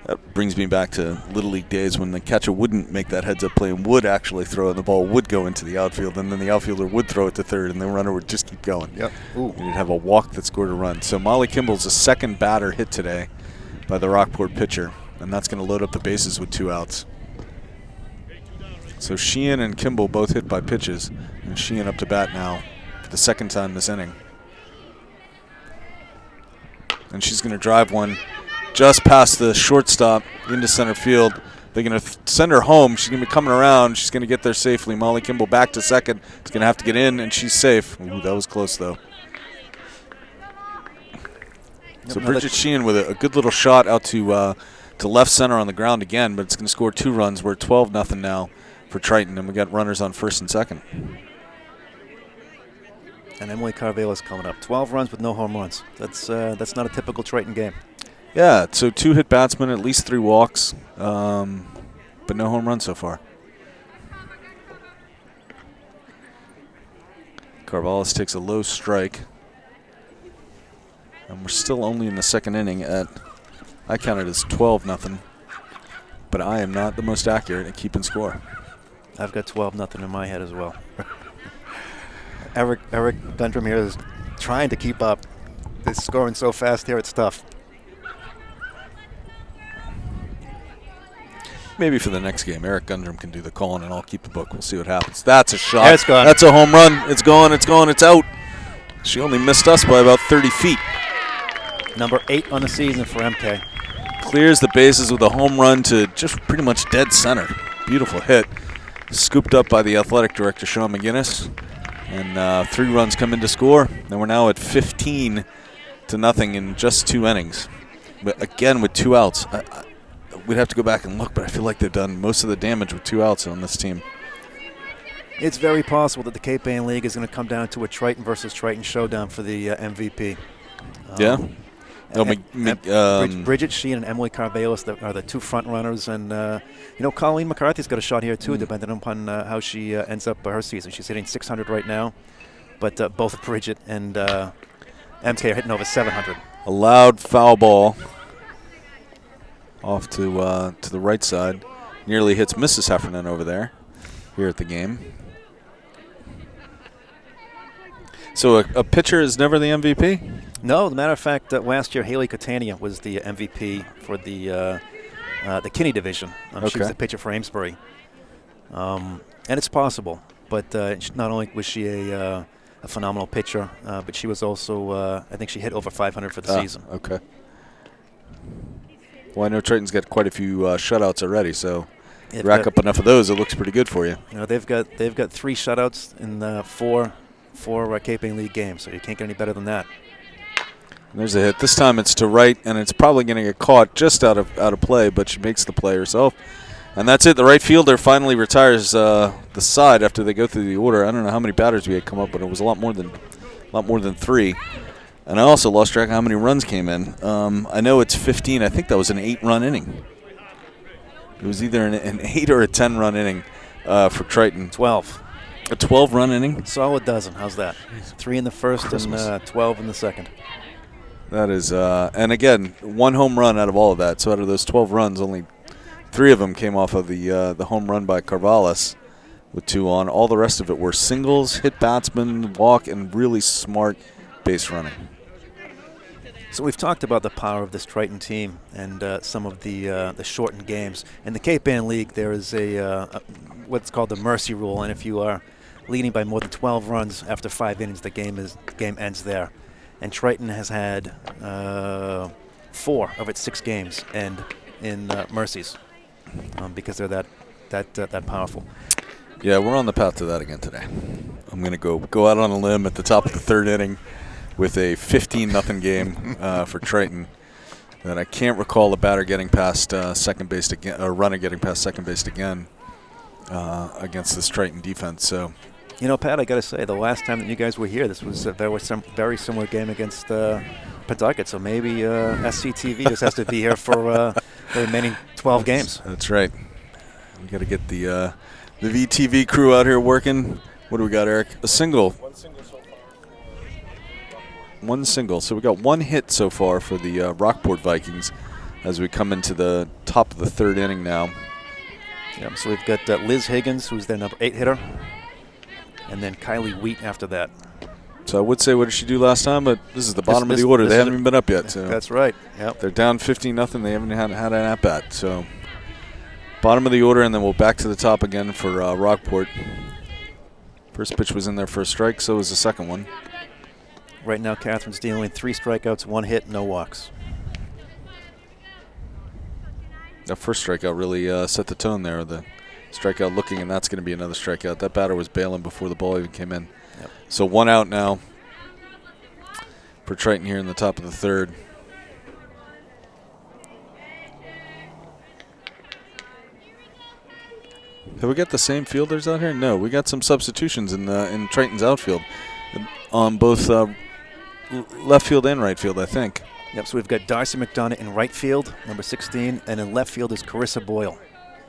S1: That brings me back to Little League days when the catcher wouldn't make that heads-up play and would actually throw it, and the ball would go into the outfield, and then the outfielder would throw it to third, and the runner would just keep going.
S2: Yep. Ooh.
S1: And you'd have a walk that scored a run. So Molly Kimball's the second batter hit today by the Rockport pitcher, and that's going to load up the bases with 2 outs. So Sheehan and Kimball both hit by pitches, and Sheehan up to bat now for the second time this inning. And she's going to drive one just past the shortstop into center field. They're going to send her home. She's going to be coming around. She's going to get there safely. Molly Kimball back to second. She's going to have to get in, and she's safe. Ooh, that was close, though. So Bridget Sheehan with a good little shot out to left center on the ground again, but it's going to score 2 runs. We're 12-0 now for Triton, and we got runners on first and second.
S2: And Emily Carvelis coming up. 12 runs with no home runs. That's not a typical Triton game.
S1: Yeah, so 2 hit batsmen, at least 3 walks, but no home runs so far. Carvelis takes a low strike. And we're still only in the second inning at, I counted as 12-0, but I am not the most accurate at keeping score.
S2: I've got 12-0 in my head as well. Eric Gundrum here is trying to keep up. They're scoring so fast here, it's tough.
S1: Maybe for the next game, Eric Gundrum can do the calling, and I'll keep the book. We'll see what happens. That's a shot.
S2: It's gone.
S1: That's a home run. It's gone. It's gone. It's out. She only missed us by about 30 feet.
S2: Number 8 on the season for MK.
S1: Clears the bases with a home run to just pretty much dead center. Beautiful hit. Scooped up by the athletic director, Sean McGinnis. And 3 runs come in to score. And we're now at 15-0 in just 2 innings. But again, with 2 outs. We'd have to go back and look, but I feel like they've done most of the damage with 2 outs on this team.
S2: It's very possible that the Cape Ann League is going to come down to a Triton versus Triton showdown for the MVP.
S1: Yeah.
S2: Bridget Sheehan and Emily Carvelis are the 2 front runners, and Colleen McCarthy's got a shot here too, depending upon how she ends up her season. She's hitting 600 right now, but both Bridget and MK are hitting over 700.
S1: A loud foul ball off to the right side, nearly hits Mrs. Heffernan over there here at the game. So a pitcher is never the MVP?
S2: No, as a matter of fact, last year Haley Catania was the MVP for the the Kinney division. She was the pitcher for Amesbury. And it's possible. But not only was she a phenomenal pitcher, but she was also, I think she hit over 500 for the season.
S1: Okay. Well, I know Triton's got quite a few shutouts already, so rack up enough of those, it looks pretty good for you.
S2: You know, they've got 3 shutouts in four Cape Ann League games, so you can't get any better than that.
S1: And there's a hit. This time it's to right, and it's probably going to get caught just out of play, but she makes the play herself. And that's it. The right fielder finally retires the side after they go through the order. I don't know how many batters we had come up, but it was a lot more than 3. And I also lost track of how many runs came in. I know it's 15. I think that was an 8-run inning. It was either an 8 or a 10-run inning for Triton.
S2: 12.
S1: A 12-run inning?
S2: Solid dozen. How's that? 3 in the first and 12 in the second.
S1: That is, and again, 1 home run out of all of that. So out of those 12 runs, only 3 of them came off of the home run by Carvallis with 2 on. All the rest of it were singles, hit batsman, walk, and really smart base running.
S2: So we've talked about the power of this Triton team and some of the shortened games. In the Cape Ann League, there is what's called the mercy rule, and if you are leading by more than 12 runs after 5 innings, the game ends there. And Triton has had 4 of its 6 games end in mercies because they're that powerful.
S1: Yeah, we're on the path to that again today. I'm going to go out on a limb at the top of the 3rd inning with a 15-0 game for Triton. And I can't recall a batter getting past second base again, or runner getting past second base again against this Triton defense. So,
S2: you know, Pat, I got to say, the last time that you guys were here, there was some very similar game against Pawtucket. So maybe SCTV just has to be here for the remaining 12 games.
S1: That's right. We got to get the VTV crew out here working. What do we got, Eric? A single. One single. So we got 1 hit so far for the Rockport Vikings as we come into the top of the 3rd inning now.
S2: Yep, so we've got Liz Higgins, who's their number 8 hitter, and then Kylie Wheat after that.
S1: So I would say, what did she do last time? But this is the bottom of the order. They haven't even been up yet. So
S2: that's right. Yep.
S1: They're down 15-0. They haven't had an at-bat. So bottom of the order, and then we'll back to the top again for Rockport. First pitch was in there for a strike, so was the second one.
S2: Right now, Catherine's dealing with 3 strikeouts, 1 hit, no walks.
S1: That first strikeout really set the tone there. The strikeout looking, and that's going to be another strikeout. That batter was bailing before the ball even came in.
S2: Yep.
S1: So 1 out now for Triton here in the top of the 3rd. Have we got the same fielders out here? No, we got some substitutions in Triton's outfield on both left field and right field, I think.
S2: Yep, so we've got Darcy McDonough in right field, number 16, and in left field is Carissa Boyle.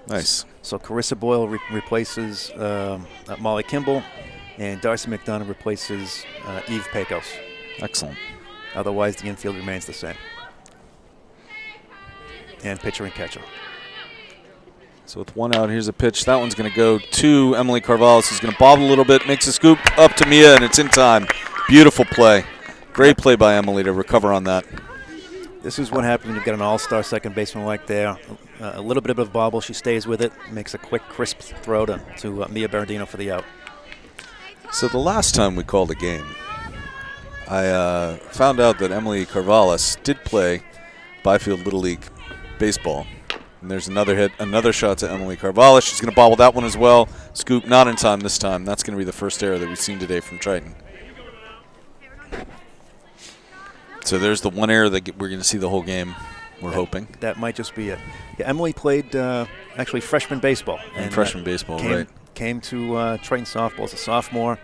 S1: Nice.
S2: So Carissa Boyle replaces Molly Kimball, and Darcy McDonough replaces Eve Pecos.
S1: Excellent.
S2: Otherwise, the infield remains the same. And pitcher and catcher.
S1: So with 1 out, here's a pitch. That one's going to go to Emily Carvallis, who's going to bobble a little bit, makes a scoop up to Mia, and it's in time. Beautiful play. Great play by Emily to recover on that.
S2: This is what happens when you've got an all-star second baseman like there. A little bit of a bobble. She stays with it, makes a quick, crisp throw to Mia Berardino for the out.
S1: So the last time we called a game, I found out that Emily Carvallis did play Byfield Little League baseball. And there's another hit, another shot to Emily Carvallis. She's going to bobble that one as well. Scoop not in time this time. That's going to be the first error that we've seen today from Triton. So there's the 1 error that we're going to see the whole game, we're hoping.
S2: That might just be it. Yeah, Emily played actually freshman baseball.
S1: And freshman baseball, right.
S2: Came to Triton softball as a sophomore.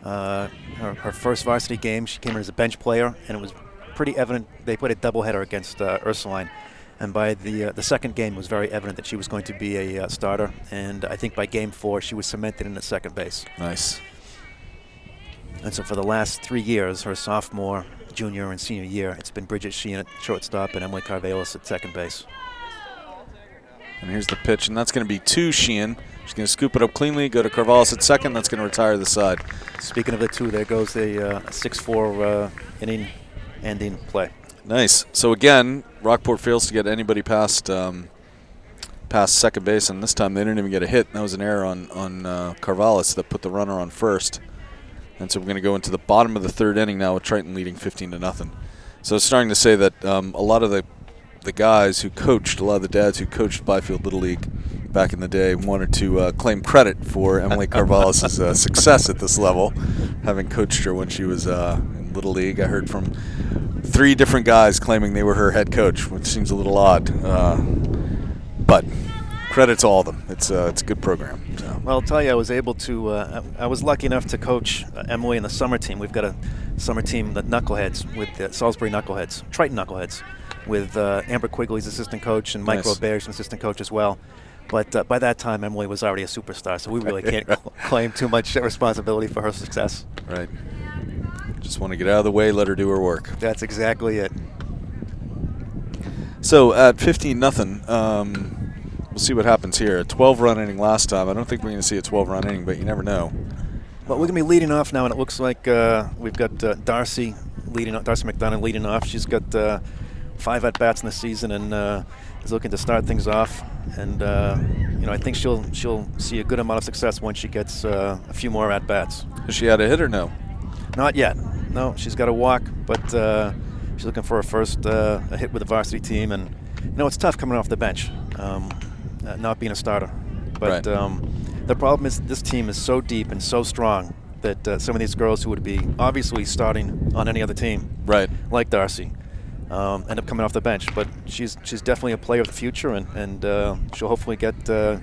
S2: Her first varsity game, she came in as a bench player, and it was pretty evident. They played a doubleheader against Ursuline. And by the second game, it was very evident that she was going to be a starter. And I think by game 4, she was cemented in at second base.
S1: Nice.
S2: And so for the last 3 years, her sophomore, junior, and senior year, it's been Bridget Sheehan at shortstop and Emily Carvallis at second base.
S1: And here's the pitch, and that's going to be to Sheehan. She's going to scoop it up cleanly, go to Carvallis at second. That's going to retire the side.
S2: Speaking of the 2, there goes a 6-4 inning-ending play.
S1: Nice. So again, Rockport fails to get anybody past past second base, and this time they didn't even get a hit. That was an error on Carvallis that put the runner on first. And so we're going to go into the bottom of the third inning now with Triton leading 15-0. So it's starting to say that a lot of the guys who coached, a lot of the dads who coached Byfield Little League back in the day wanted to claim credit for Emily Carvallis' success at this level, having coached her when she was in Little League. I heard from 3 different guys claiming they were her head coach, which seems a little odd. But credit to all of them. It's a good program. So.
S2: Well, I'll tell you, I was able to. I was lucky enough to coach Emily in the summer team. We've got a summer team, the Knuckleheads, with the Salisbury Knuckleheads, Triton Knuckleheads, with Amber Quigley's assistant coach and Mike Robert's assistant coach as well. But by that time, Emily was already a superstar, so we really can't claim too much responsibility for her success.
S1: Right. Just want to get out of the way, let her do her work.
S2: That's exactly it.
S1: So at 15-0, we'll see what happens here. A 12-run inning last time. I don't think we're going to see a 12-run inning, but you never know.
S2: Well, we're going to be leading off now, and it looks like we've got Darcy McDonough leading off. She's got 5 at-bats in the season and is looking to start things off. And I think she'll see a good amount of success once she gets a few more at-bats.
S1: Has she had a hit or no?
S2: Not yet. No, she's got a walk, but she's looking for her first hit with the varsity team. And it's tough coming off the bench, not being a starter. But the problem is this team is so deep and so strong that some of these girls who would be obviously starting on any other team, like Darcy, end up coming off the bench. But she's definitely a player of the future, and she'll hopefully get 2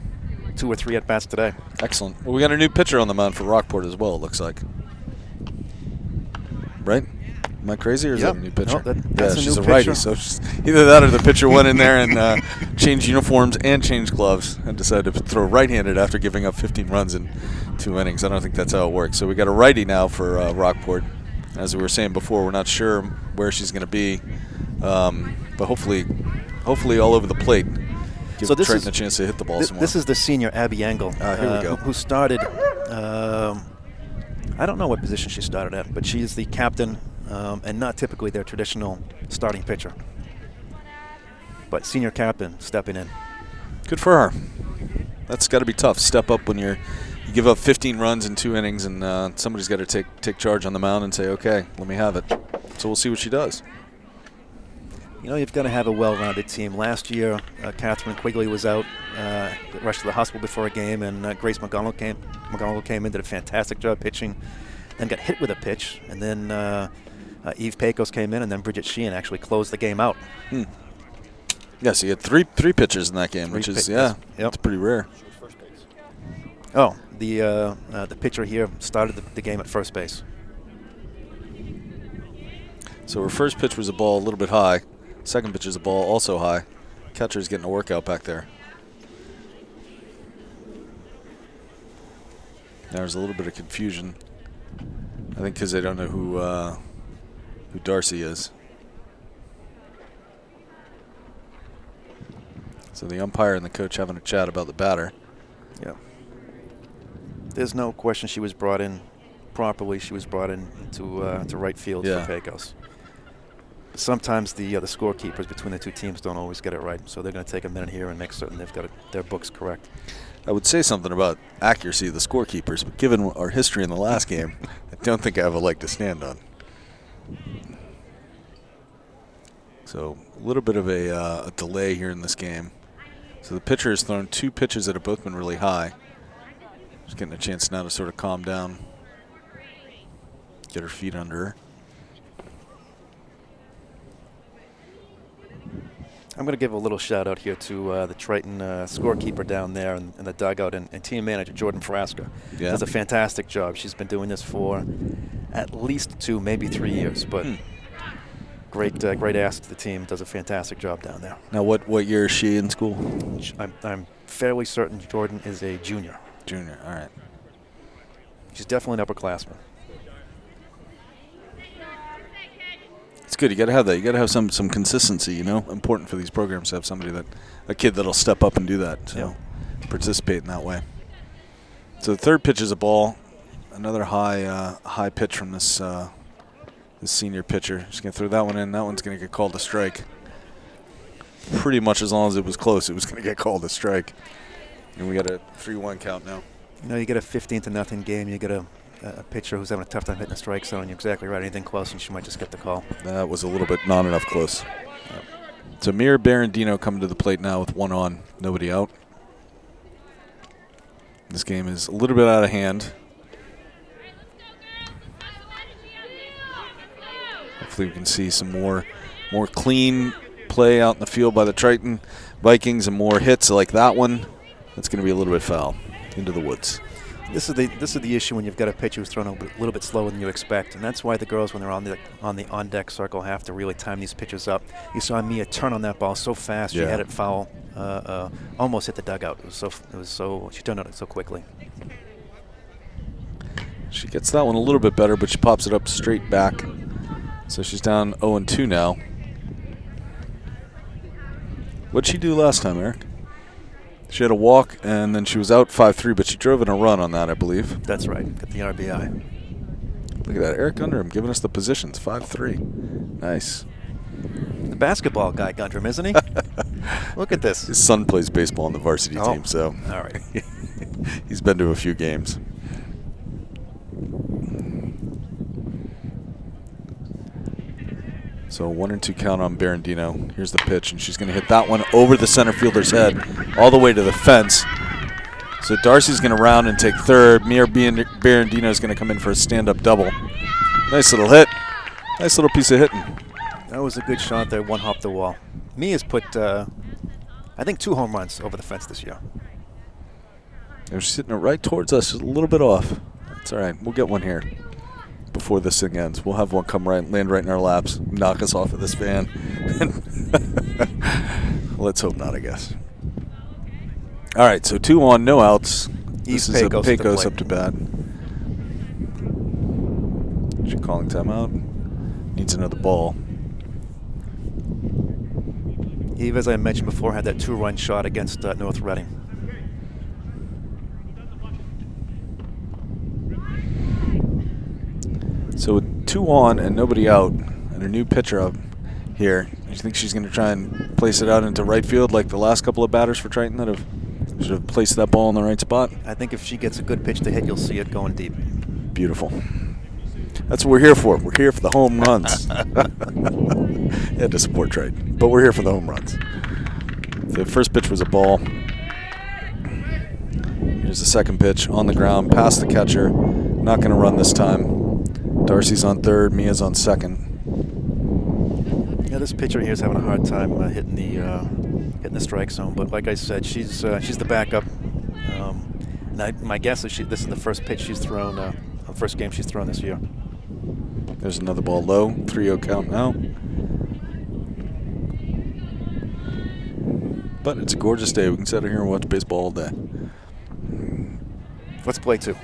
S2: or 3 at-bats today.
S1: Excellent. Well, we got a new pitcher on the mound for Rockport as well, it looks like. Right? Am I crazy, or is that a new pitcher?
S2: No, that's
S1: she's
S2: a
S1: a
S2: new
S1: righty,
S2: pitcher.
S1: so either that or the pitcher went in there and changed uniforms and changed gloves and decided to throw right-handed after giving up 15 runs in 2 innings. I don't think that's how it works. So we got a righty now for Rockport. As we were saying before, we're not sure where she's going to be, but hopefully all over the plate. Give Triton a chance to hit the ball some more.
S2: This is the senior Abby Engel,
S1: here we go.
S2: who started. I don't know what position she started at, but she's the captain, and not typically their traditional starting pitcher. But senior captain stepping in.
S1: Good for her. That's got to be tough. Step up when you give up 15 runs in 2 innings, and somebody's got to take charge on the mound and say, okay, let me have it. So we'll see what she does.
S2: You've got to have a well-rounded team. Last year, Catherine Quigley was out, rushed to the hospital before a game, and Grace McGonagall came in, did a fantastic job pitching, then got hit with a pitch, and then Eve Pecos came in, and then Bridget Sheehan actually closed the game out.
S1: Yeah, so you had three pitchers in that game, which is, it's pretty rare.
S2: Oh, the pitcher here started the game at first base.
S1: So her first pitch was a ball a little bit high. Second pitch is a ball also high. Catcher's getting a workout back there. There's a little bit of confusion. I think because they don't know who Darcy is. So the umpire and the coach having a chat about the batter.
S2: Yeah. There's no question she was brought in properly. She was brought in to right field for Pecos. Sometimes the scorekeepers between the two teams don't always get it right, so they're going to take a minute here and make certain they've got their books correct.
S1: I would say something about accuracy of the scorekeepers, but given our history in the last game, I don't think I have a leg to stand on. So a little bit of a delay here in this game. So the pitcher has thrown 2 pitches that have both been really high. Just getting a chance now to sort of calm down, get her feet under her.
S2: I'm going to give a little shout out here to the Triton scorekeeper down there in the dugout and team manager Jordan Frasca.
S1: Yeah.
S2: Does a fantastic job. She's been doing this for at least 2, maybe 3 years, but great ass to the team. Does a fantastic job down there.
S1: Now, what year is she in school?
S2: I'm fairly certain Jordan is a junior.
S1: Junior, all right.
S2: She's definitely an upperclassman.
S1: It's good. You got to have that. You got to have some consistency. Important for these programs to have somebody a kid that'll step up and do that. So participate in that way. So the third pitch is a ball. Another high pitch from this senior pitcher. Just gonna throw that one in. That one's gonna get called a strike. pretty much as long as it was close, it was going to get called a strike. And we got a 3-1 count now.
S2: You know, you get a 15-0 game. You get a pitcher who's having a tough time hitting the strike zone. You're exactly right. Anything close, and she might just get the call.
S1: That was a little bit not enough close. So Mira Barandino coming to the plate now with 1 on, nobody out. This game is a little bit out of hand. Hopefully we can see some more clean play out in the field by the Triton Vikings and more hits like that one. That's going to be a little bit foul into the woods.
S2: This is the issue when you've got a pitcher who's thrown a little bit slower than you expect, and that's why the girls, when they're on the on-deck circle, have to really time these pitches up. You saw Mia turn on that ball so fast; she had it foul, almost hit the dugout. It was so she turned on it so quickly.
S1: She gets that one a little bit better, but she pops it up straight back. So she's down 0-2 now. What'd she do last time, Eric? She had a walk, and then she was out 5-3, but she drove in a run on that, I believe.
S2: That's right. Got the RBI.
S1: Look at that. Eric Gundrum giving us the positions. 5-3. Nice.
S2: The basketball guy, Gundrum, isn't he? Look at this.
S1: His son plays baseball on the varsity team, so
S2: all right.
S1: He's been to a few games. So 1-2 count on Barandino. Here's the pitch, and she's going to hit that one over the center fielder's head all the way to the fence. So Darcy's going to round and take third. Mira Barandino is going to come in for a stand-up double. Nice little hit. Nice little piece of hitting.
S2: That was a good shot there. One hop the wall. Mia's put, I think, 2 home runs over the fence this year.
S1: She's hitting it right towards us, just a little bit off. That's all right. We'll get one here before this thing ends. We'll have one come land right in our laps, knock us off of this van. Let's hope not, I guess. All right, so 2 on, no outs. This is a Pecos up to bat. She calling timeout. Needs another ball.
S2: Eve, as I mentioned before, had that 2-run shot against North Reading.
S1: So with 2 on and nobody out, and a new pitcher up here, do you think she's going to try and place it out into right field like the last couple of batters for Triton that should have placed that ball in the right spot?
S2: I think if she gets a good pitch to hit, you'll see it going deep.
S1: Beautiful. That's what we're here for. We're here for the home runs. Had to support Triton, but we're here for the home runs. The first pitch was a ball. Here's the second pitch on the ground, past the catcher. Not going to run this time. Darcy's on third, Mia's on second.
S2: Yeah, this pitcher here is having a hard time hitting the strike zone. But like I said, she's the backup. And my guess is this is the first pitch she's thrown, the first game she's thrown this year.
S1: There's another ball low, 3-0 count now. But it's a gorgeous day. We can sit here and watch baseball all day.
S2: Let's play 2.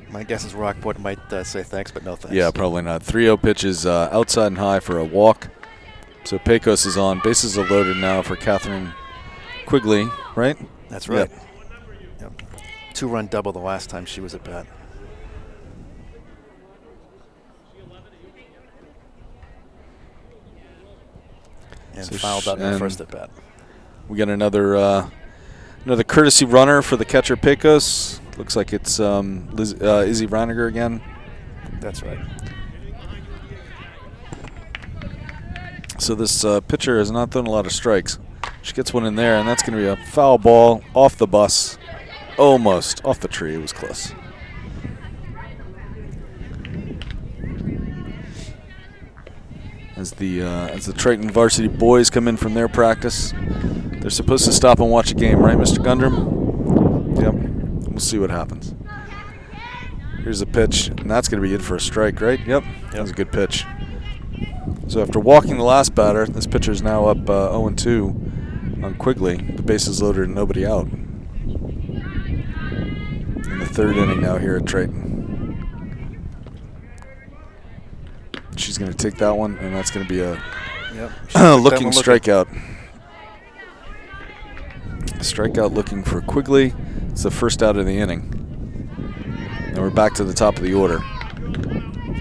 S2: My guess is Rockport might say thanks, but no thanks.
S1: Yeah, probably not. 3-0 pitches outside and high for a walk. So Pecos is on. Bases are loaded now for Catherine Quigley, right?
S2: That's right. Yep. 2-run double the last time she was at bat. And so fouled out in the first at bat.
S1: We got another courtesy runner for the catcher Pecos. Looks like it's Izzy Reiniger again.
S2: That's right.
S1: So this pitcher has not thrown a lot of strikes. She gets one in there, and that's going to be a foul ball off the bus. Almost off the tree. It was close. As the Triton varsity boys come in from their practice, they're supposed to stop and watch a game, right, Mr. Gundrum? Yep. We'll see what happens. Here's a pitch, and that's going to be in for a strike, right? Yep. That was a good pitch. So after walking the last batter, this pitcher is now up 0-2 on Quigley. The bases loaded and nobody out. In the third inning now here at Triton. She's going to take that one, and that's going to be a looking strikeout. Strikeout looking for Quigley. It's the first out of the inning. And we're back to the top of the order.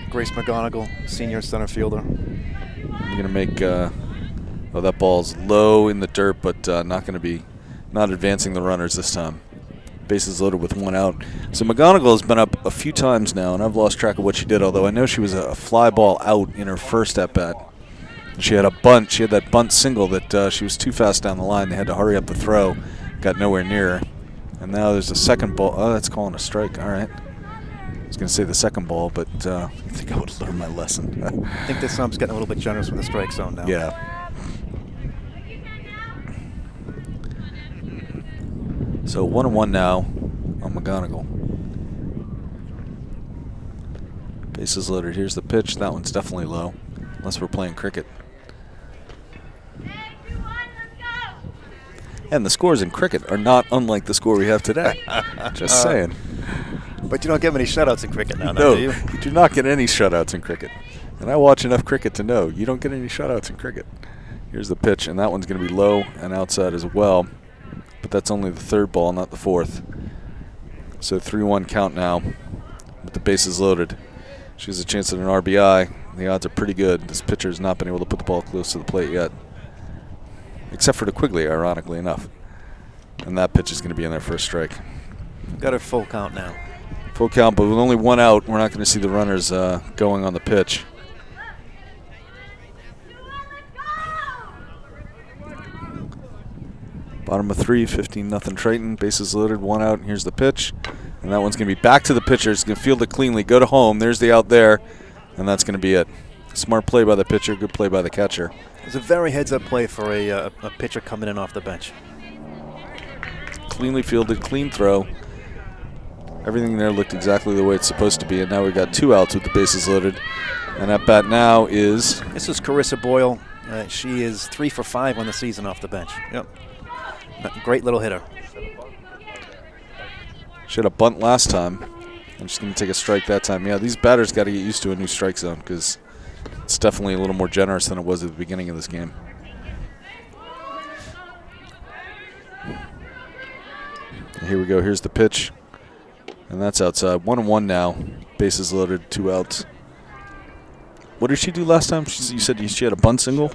S2: Grace McGonigal, senior center fielder.
S1: We're going to make, oh, that ball's low in the dirt, but not advancing the runners this time. Bases loaded with 1 out. So McGonigal has been up a few times now, and I've lost track of what she did, although I know she was a fly ball out in her first at-bat. She had a bunt. She had that bunt single that she was too fast down the line. They had to hurry up the throw. Got nowhere near her. And now there's a second ball. Oh, that's calling a strike. All right. I was going to say the second ball, but I think I would have learned my lesson.
S2: I think this ump's getting a little bit generous with the strike zone now.
S1: Yeah. So 1-1 now on McGonigal. Bases loaded. Here's the pitch. That one's definitely low, unless we're playing cricket. And the scores in cricket are not unlike the score we have today. Just saying.
S2: But you don't get many shutouts in cricket now,
S1: No,
S2: do you?
S1: You do not get any shutouts in cricket. And I watch enough cricket to know you don't get any shutouts in cricket. Here's the pitch, and that one's going to be low and outside as well. But that's only the third ball, not the fourth. So 3-1 count now with the bases loaded. She has a chance at an RBI. The odds are pretty good. This pitcher has not been able to put the ball close to the plate yet, except for the Quigley, ironically enough. And that pitch is going to be in there for a strike.
S2: Got her full count now.
S1: Full count, but with only 1 out, we're not going to see the runners going on the pitch. Bottom of 3, 15-0 Triton. Bases loaded, 1 out, and here's the pitch. And that one's going to be back to the pitcher. He's going to field it cleanly, go to home. There's the out there, and that's going to be it. Smart play by the pitcher, good play by the catcher.
S2: It was a very heads-up play for a pitcher coming in off the bench.
S1: Cleanly fielded, clean throw. Everything there looked exactly the way it's supposed to be, and now we've got 2 outs with the bases loaded. And at bat now is...
S2: This is Carissa Boyle. She is 3 for 5 on the season off the bench. Yep. Great little hitter.
S1: She had a bunt last time, and she's going to take a strike that time. Yeah, these batters got to get used to a new strike zone because it's definitely a little more generous than it was at the beginning of this game. And here we go. Here's the pitch. And that's outside. 1-1 now. Bases loaded, 2 outs. What did she do last time? You said she had a bunt single?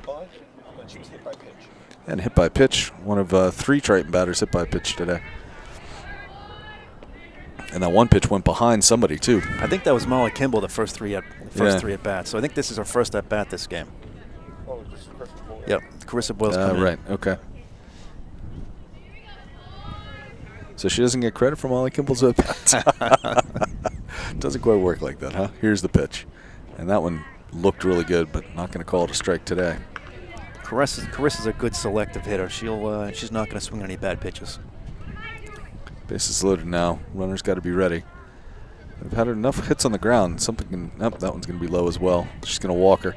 S1: And hit by pitch. One of 3 Triton batters hit by pitch today. And that one pitch went behind somebody, too.
S2: I think that was Molly Kimball, the first three at bats. So I think this is her first at bat this game. Yep, Carissa Boyle's coming in.
S1: Right, okay. So she doesn't get credit for Molly Kimball's at bats. Doesn't quite work like that, huh? Here's the pitch. And that one looked really good, but not going to call it a strike today.
S2: Carissa's a good selective hitter. She's not going to swing any bad pitches.
S1: Bases loaded now. Runner's got to be ready. They've had enough hits on the ground. Nope, that one's going to be low as well. She's going to walk her.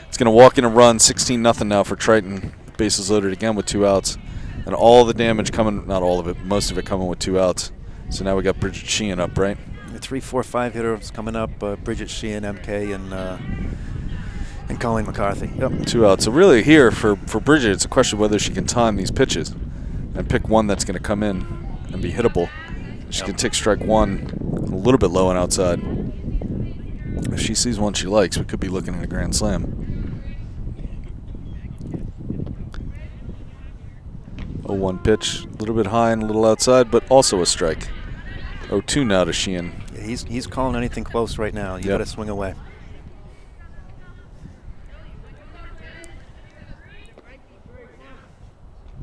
S1: It's going to walk in a run. 16-0 now for Triton. Bases loaded again with 2 outs. And all the damage coming, not all of it, most of it coming with 2 outs. So now we got Bridget Sheehan up, right?
S2: The 3-4-5 hitters coming up. Bridget Sheehan, MK, and Colleen McCarthy. Yep.
S1: 2 outs. So really here for Bridget, it's a question of whether she can time these pitches and pick one that's going to come in and be hittable. She can take strike 1 a little bit low and outside. If she sees one she likes, we could be looking at a grand slam. 0-1 pitch, a little bit high and a little outside, but also a strike. 0-2 now to Sheehan.
S2: Yeah, he's calling anything close right now. You got to swing away.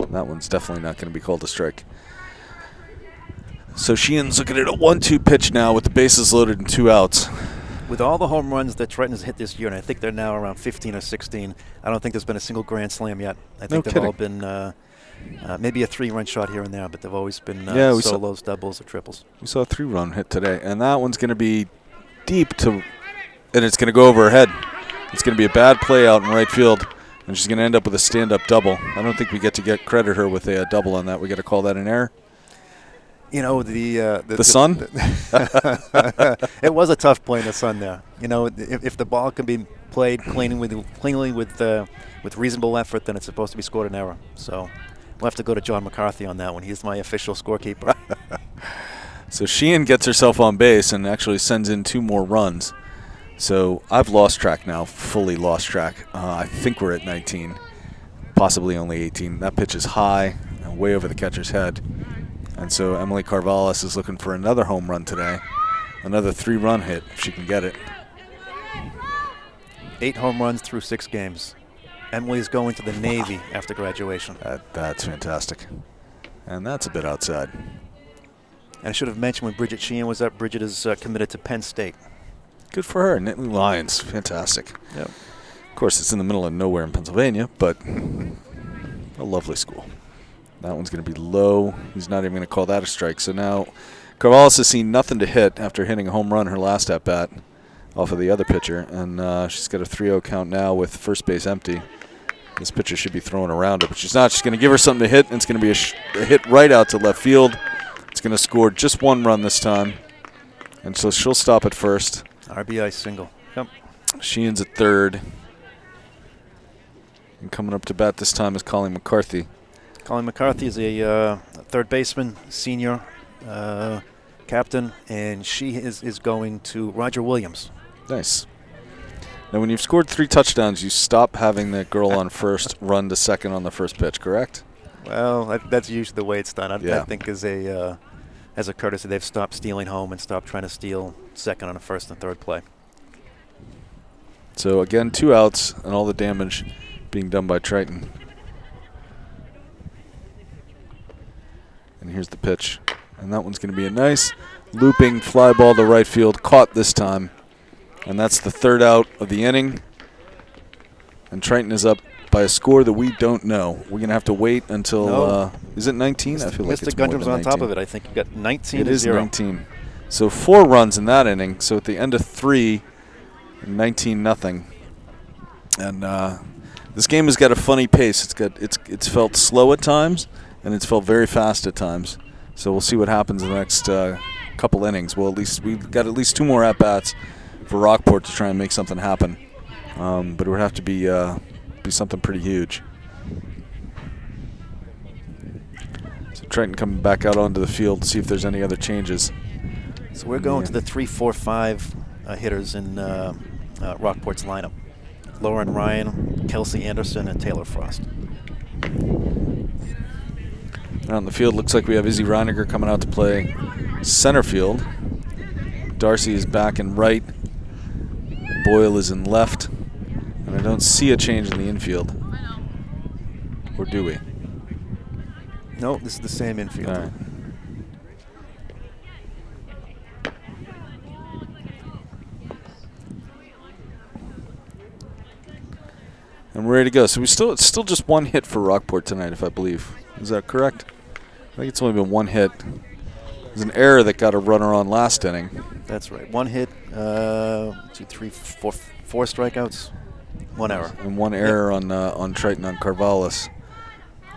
S1: That one's definitely not going to be called a strike. So Sheehan's looking at a 1-2 pitch now with the bases loaded and 2 outs.
S2: With all the home runs that Triton has hit this year, and I think they're now around 15 or 16, I don't think there's been a single grand slam yet. I think they've all been maybe a 3-run shot here and there, but they've always been solos, doubles, or triples. We
S1: saw a 3-run hit today, and that one's going to be deep and it's going to go over her head. It's going to be a bad play out in right field, and she's going to end up with a stand-up double. I don't think we get to credit her with a double on that. We got to call that an error.
S2: You know, the
S1: sun?
S2: It was a tough play in the sun there. You know, if the ball can be played cleanly with reasonable effort, then it's supposed to be scored an error. So we'll have to go to John McCarthy on that one. He's my official scorekeeper.
S1: So Sheehan gets herself on base and actually sends in 2 more runs. So I've lost track now, fully lost track. I think we're at 19, possibly only 18. That pitch is high and way over the catcher's head. And so Emily Carvallis is looking for another home run today, another 3-run hit if she can get it.
S2: 8 home runs through 6 games. Emily's going to the Navy after graduation.
S1: That's fantastic. And that's a bit outside.
S2: And I should have mentioned when Bridget Sheehan was up, Bridget is committed to Penn State.
S1: Good for her. Nittany Lions, fantastic.
S2: Yep.
S1: Of course, it's in the middle of nowhere in Pennsylvania, but a lovely school. That one's going to be low. He's not even going to call that a strike. So now Carvallis has seen nothing to hit after hitting a home run her last at-bat off of the other pitcher, and she's got a 3-0 count now with first base empty. This pitcher should be throwing around her, but she's not. She's going to give her something to hit, and it's going to be a hit right out to left field. It's going to score just 1 run this time, and so she'll stop at first.
S2: RBI single. Yep.
S1: Sheehan's at third. And coming up to bat this time is Colleen McCarthy.
S2: Colleen McCarthy is a third baseman, senior captain, and she is going to Roger Williams.
S1: Nice. Now, when you've scored 3 touchdowns, you stop having that girl on first run to second on the first pitch, correct?
S2: Well, that's usually the way it's done.
S1: Yeah.
S2: I think as a courtesy, they've stopped stealing home and stopped trying to steal second on a first and third play.
S1: So, again, 2 outs and all the damage being done by Triton. And here's the pitch. And that one's going to be a nice looping fly ball to right field, caught this time. And that's the 3rd out of the inning. And Triton is up by a score that we don't know. We're going to have to wait until, is it 19? I feel like it's more than 19.
S2: Mr. Gundram's on top of it. I think you got 19
S1: It is
S2: 0.
S1: 19. So 4 runs in that inning. So at the end of 3, 19-0. And this game has got a funny pace. It's felt slow at times, and it's felt very fast at times. So we'll see what happens in the next couple innings. Well, we've got at least 2 more at-bats for Rockport to try and make something happen. But it would have to be something pretty huge. So Triton coming back out onto the field to see if there's any other changes.
S2: So we're going to the 3-4-5 hitters in Rockport's lineup. Lauren Ryan, Kelsey Anderson, and Taylor Frost.
S1: Out in the field, looks like we have Izzy Reiniger coming out to play center field. Darcy is back in right. Boyle is in left. And I don't see a change in the infield. Or do we?
S2: No, this is the same infield.
S1: All right. And we're ready to go. So it's still just 1 hit for Rockport tonight, if I believe. Is that correct? I think it's only been 1 hit. There's an error that got a runner on last inning.
S2: That's right. 1 hit, 2, 3, 4 strikeouts, 1 error.
S1: And 1 error on Triton on Carvallis.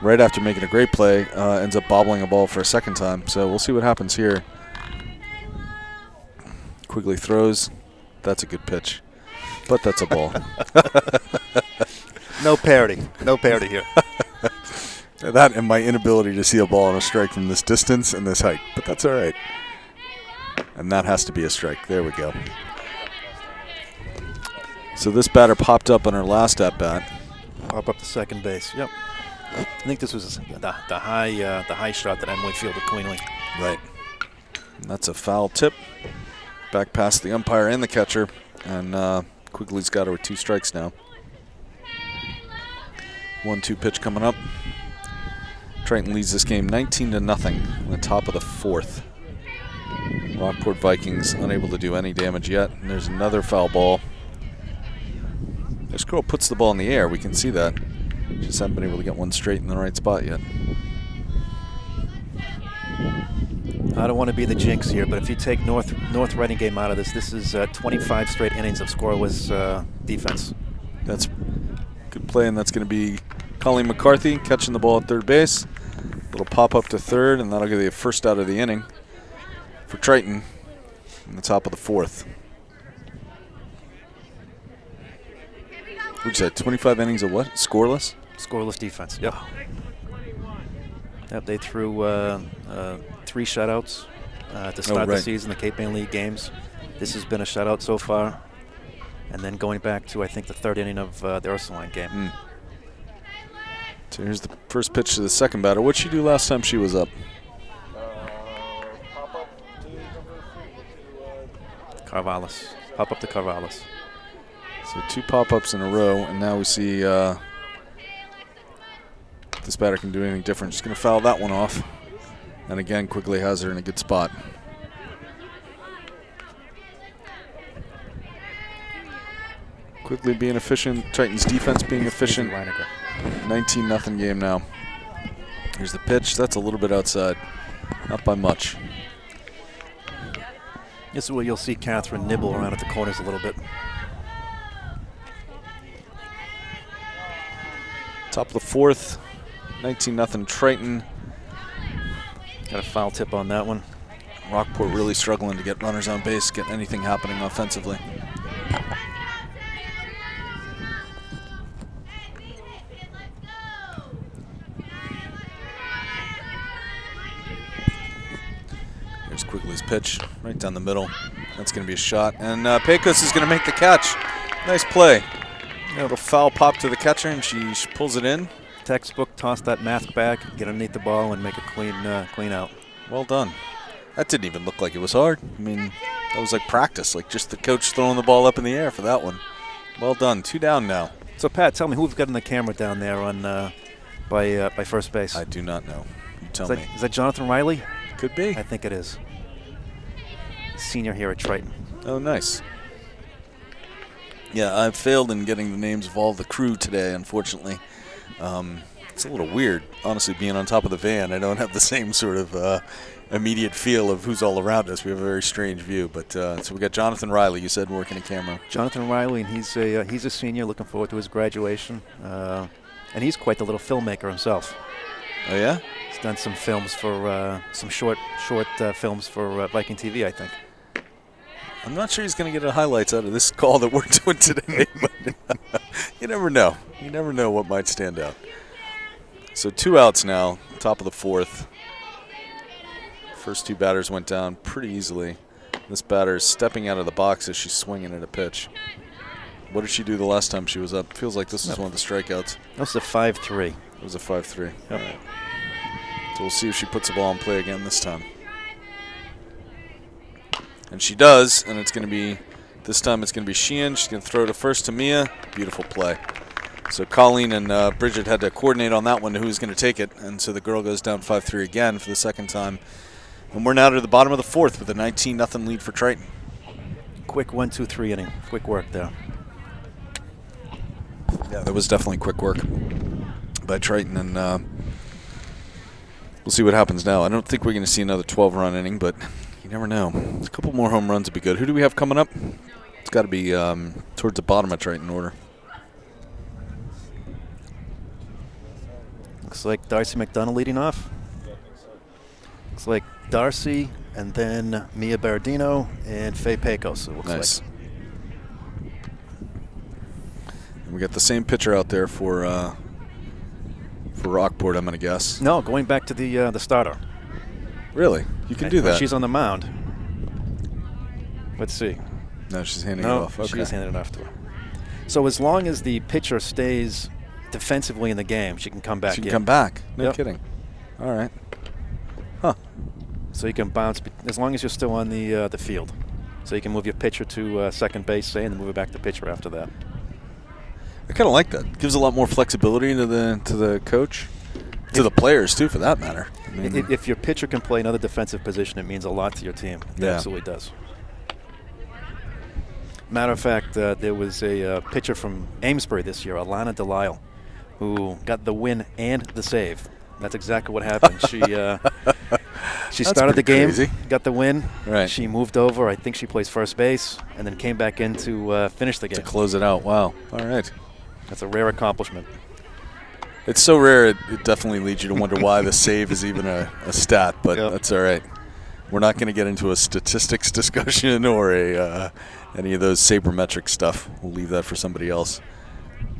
S1: Right after making a great play, ends up bobbling a ball for a second time. So we'll see what happens here. Quigley throws. That's a good pitch. But that's a ball.
S2: No parity. No parity here.
S1: That and my inability to see a ball on a strike from this distance and this height. But that's all right. And that has to be a strike. There we go. So this batter popped up on her last at-bat.
S2: Pop up to second base. Yep. I think this was the high shot that Emily fielded cleanly.
S1: Right. And that's a foul tip. Back past the umpire and the catcher. And Quigley's got her with 2 strikes now. 1-2 pitch coming up. Triton leads this game 19-0 in the top of the 4th. Rockport Vikings unable to do any damage yet. And there's another foul ball. This girl puts the ball in the air. We can see that. Just haven't been able to get one straight in the right spot yet.
S2: I don't want to be the jinx here, but if you take North Reading game out of this is 25 straight innings of scoreless defense.
S1: That's good play, and that's going to be Colleen McCarthy catching the ball at third base. Little pop up to third, and that'll give you the first out of the inning for Triton in the top of the 4th. What'd you say, 25 innings of what? Scoreless?
S2: Scoreless defense, yep. Yep, they threw 3 shutouts to start the season, the Cape Ann League games. This has been a shutout so far. and then going back to, I think, the third inning of the Ursuline game.
S1: So here's the first pitch to the second batter. What'd she do last time she was up?
S2: Carvallis. Pop up to Carvallis.
S1: So 2 pop-ups in a row, and now we see if this batter can do anything different. Just going to foul that one off. And again, Quigley has her in a good spot. Quigley being efficient, Triton's defense being efficient. 19-0 game now. Here's the pitch. That's a little bit outside. Not by much.
S2: This is where you'll see Catherine nibble around at the corners a little bit.
S1: Top of the 4th, 19-0 Triton.
S2: Got a foul tip on that one.
S1: Rockport really struggling to get runners on base, get anything happening offensively. Here's Quigley's pitch, right down the middle. That's going to be a shot, and Pecos is going to make the catch. Nice play. A little foul pop to the catcher, and she pulls it in.
S2: Textbook, toss that mask back, get underneath the ball, and make a clean out.
S1: Well done. That didn't even look like it was hard. I mean, that was like practice, like just the coach throwing the ball up in the air for that one. Well done. 2 down now.
S2: So, Pat, tell me who we've got in the camera down there on by first base.
S1: I do not know. You tell me.
S2: Is that Jonathan Riley?
S1: Could be.
S2: I think it is. Senior here at Triton.
S1: Oh, nice. Yeah, I've failed in getting the names of all the crew today, unfortunately. It's a little weird, honestly, being on top of the van. I don't have the same sort of immediate feel of who's all around us. We have a very strange view. But so we got Jonathan Riley, you said, working a camera.
S2: Jonathan Riley, and he's a senior, looking forward to his graduation. And he's quite the little filmmaker himself.
S1: Oh, yeah?
S2: He's done some films for some short films for Viking TV, I think.
S1: I'm not sure he's going to get highlights out of this call that we're doing today, but you never know. You never know what might stand out. So 2 outs now, top of the 4th. First 2 batters went down pretty easily. This batter is stepping out of the box as she's swinging at a pitch. What did she do the last time she was up? Feels like this is one of the strikeouts.
S2: That was a 5-3.
S1: It was a 5-3.
S2: Yep.
S1: All right. So we'll see if she puts the ball in play again this time. And she does, and it's going to be, this time it's going to be Sheehan. She's going to throw to first to Mia. Beautiful play. So Colleen and Bridget had to coordinate on that one to who was going to take it. And so the girl goes down 5-3 again for the second time. And we're now to the bottom of the 4th with a 19-0 lead for Triton.
S2: Quick 1-2-3 inning. Quick work there.
S1: Yeah, that was definitely quick work by Triton. And we'll see what happens now. I don't think we're going to see another 12-run inning, but you never know. A couple more home runs would be good. Who do we have coming up? It's got to be towards the bottom of Triton order.
S2: Looks like Darcy McDonough leading off. Looks like Darcy, and then Mia Bardino and Faye Pecos. It looks
S1: nice.
S2: like.
S1: And we got the same pitcher out there for Rockport, I'm going to guess.
S2: No, going back to the starter.
S1: Really? You can do that.
S2: She's on the mound. Let's see.
S1: No, she's handing it off. Okay.
S2: She is handing it off to her. So as long as the pitcher stays defensively in the game, she can come back.
S1: She can come back. No
S2: Yep.
S1: kidding. All right. Huh.
S2: So you can bounce as long as you're still on the field. So you can move your pitcher to second base, say, and then move it back to pitcher after that.
S1: I kind of like that. It gives a lot more flexibility to the coach, to the players too, for that matter. I mean,
S2: If your pitcher can play another defensive position, it means a lot to your team. It
S1: Yeah.
S2: absolutely does. Matter of fact, there was a pitcher from Amesbury this year, Alana Delisle, who got the win and the save. That's exactly what happened. She started the game,
S1: crazy.
S2: got the win.
S1: Right.
S2: She moved over. I think she plays first base, and then came back in to finish the game.
S1: to close it out. Wow. All right.
S2: That's a rare accomplishment.
S1: It's so rare, it definitely leads you to wonder why the save is even a stat, but
S2: Yep.
S1: that's all right. We're not going to get into a statistics discussion or any of those sabermetric stuff. We'll leave that for somebody else.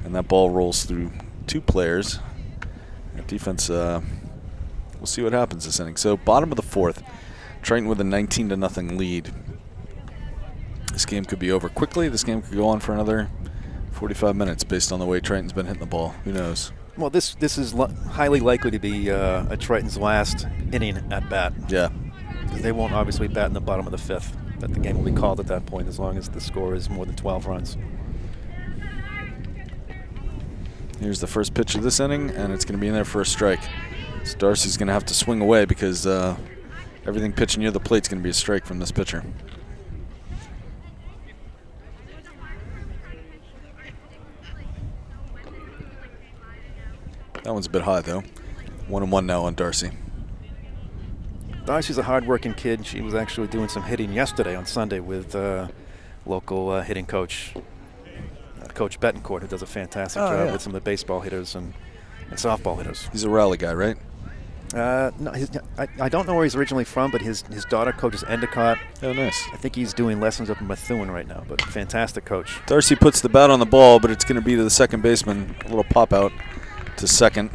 S1: And that ball rolls through 2 players. That defense, we'll see what happens this inning. So bottom of the 4th, Triton with a 19-0 lead. This game could be over quickly. This game could go on for another 45 minutes based on the way Triton's been hitting the ball. Who knows?
S2: Well, this is highly likely to be a Triton's last inning at bat.
S1: Yeah.
S2: Because they won't obviously bat in the bottom of the fifth. But the game will be called at that point as long as the score is more than 12 runs.
S1: Here's the first pitch of this inning, and it's going to be in there for a strike. So Darcy's going to have to swing away because everything pitching near the plate is going to be a strike from this pitcher. That one's a bit high, though. 1-1 now on Darcy.
S2: Darcy's a hard-working kid. She was actually doing some hitting yesterday on Sunday with local hitting coach, Coach Betancourt, who does a fantastic job with some of the baseball hitters and softball hitters.
S1: He's a Raleigh guy, right?
S2: No, I don't know where he's originally from, but his daughter coaches Endicott.
S1: Oh, nice.
S2: I think he's doing lessons up in Methuen right now, but fantastic coach.
S1: Darcy puts the bat on the ball, but it's going to be to the second baseman. A little pop out to second.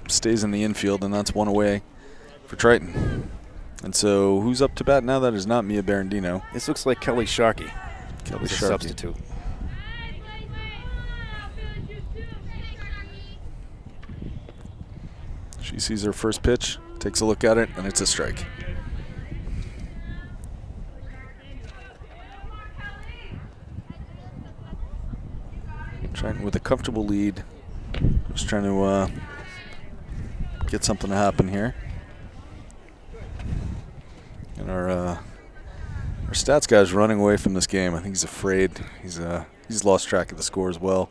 S1: Stays in the infield, and that's one away for Triton. And so who's up to bat now? That is not Mia Barandino.
S2: This looks like Kelly Sharkey.
S1: Kelly
S2: Sharkey. Substitute.
S1: She sees her first pitch, takes a look at it, and it's a strike. Triton with a comfortable lead. Just trying to get something to happen here. And our stats guy's running away from this game. I think he's afraid. He's lost track of the score as well.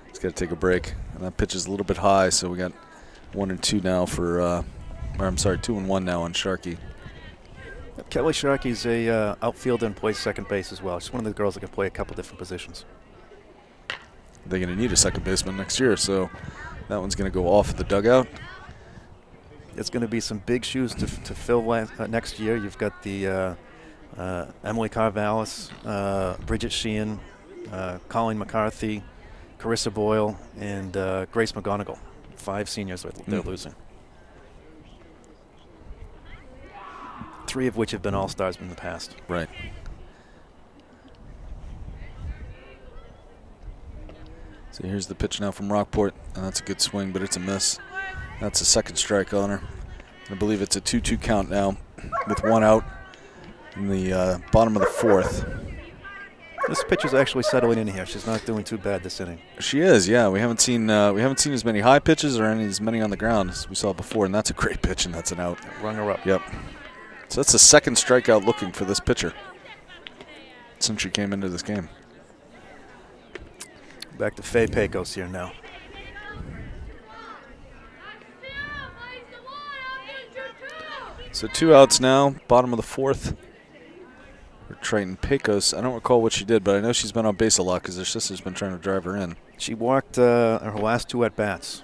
S1: He's got to take a break. And that pitch is a little bit high, so we got 1-2 now for, or I'm sorry, 2-1 now on Sharkey.
S2: Kelly Sharkey's a outfielder and plays second base as well. She's one of the girls that can play a couple different positions.
S1: They're going to need a second baseman next year, so that one's going to go off the dugout.
S2: It's going to be some big shoes to fill next year. You've got the Emily Carvalis, Bridget Sheehan, Colleen McCarthy, Carissa Boyle, and Grace McGonigal. 5 seniors they're losing. 3 of which have been all-stars in the past.
S1: Right. So here's the pitch now from Rockport, and that's a good swing, but it's a miss. That's a second strike on her. I believe it's a 2-2 count now with 1 out in the bottom of the 4th.
S2: This pitcher's actually settling in here. She's not doing too bad this inning.
S1: She is, yeah. We haven't seen as many high pitches or as many on the ground as we saw before, and that's a great pitch, and that's an out.
S2: Rung her up.
S1: Yep. So that's the second strikeout looking for this pitcher since she came into this game.
S2: Back to Faye Pecos here now.
S1: So 2 outs now, bottom of the 4th. For Triton. Pecos, I don't recall what she did, but I know she's been on base a lot because her sister's been trying to drive her in.
S2: She walked her last 2 at-bats.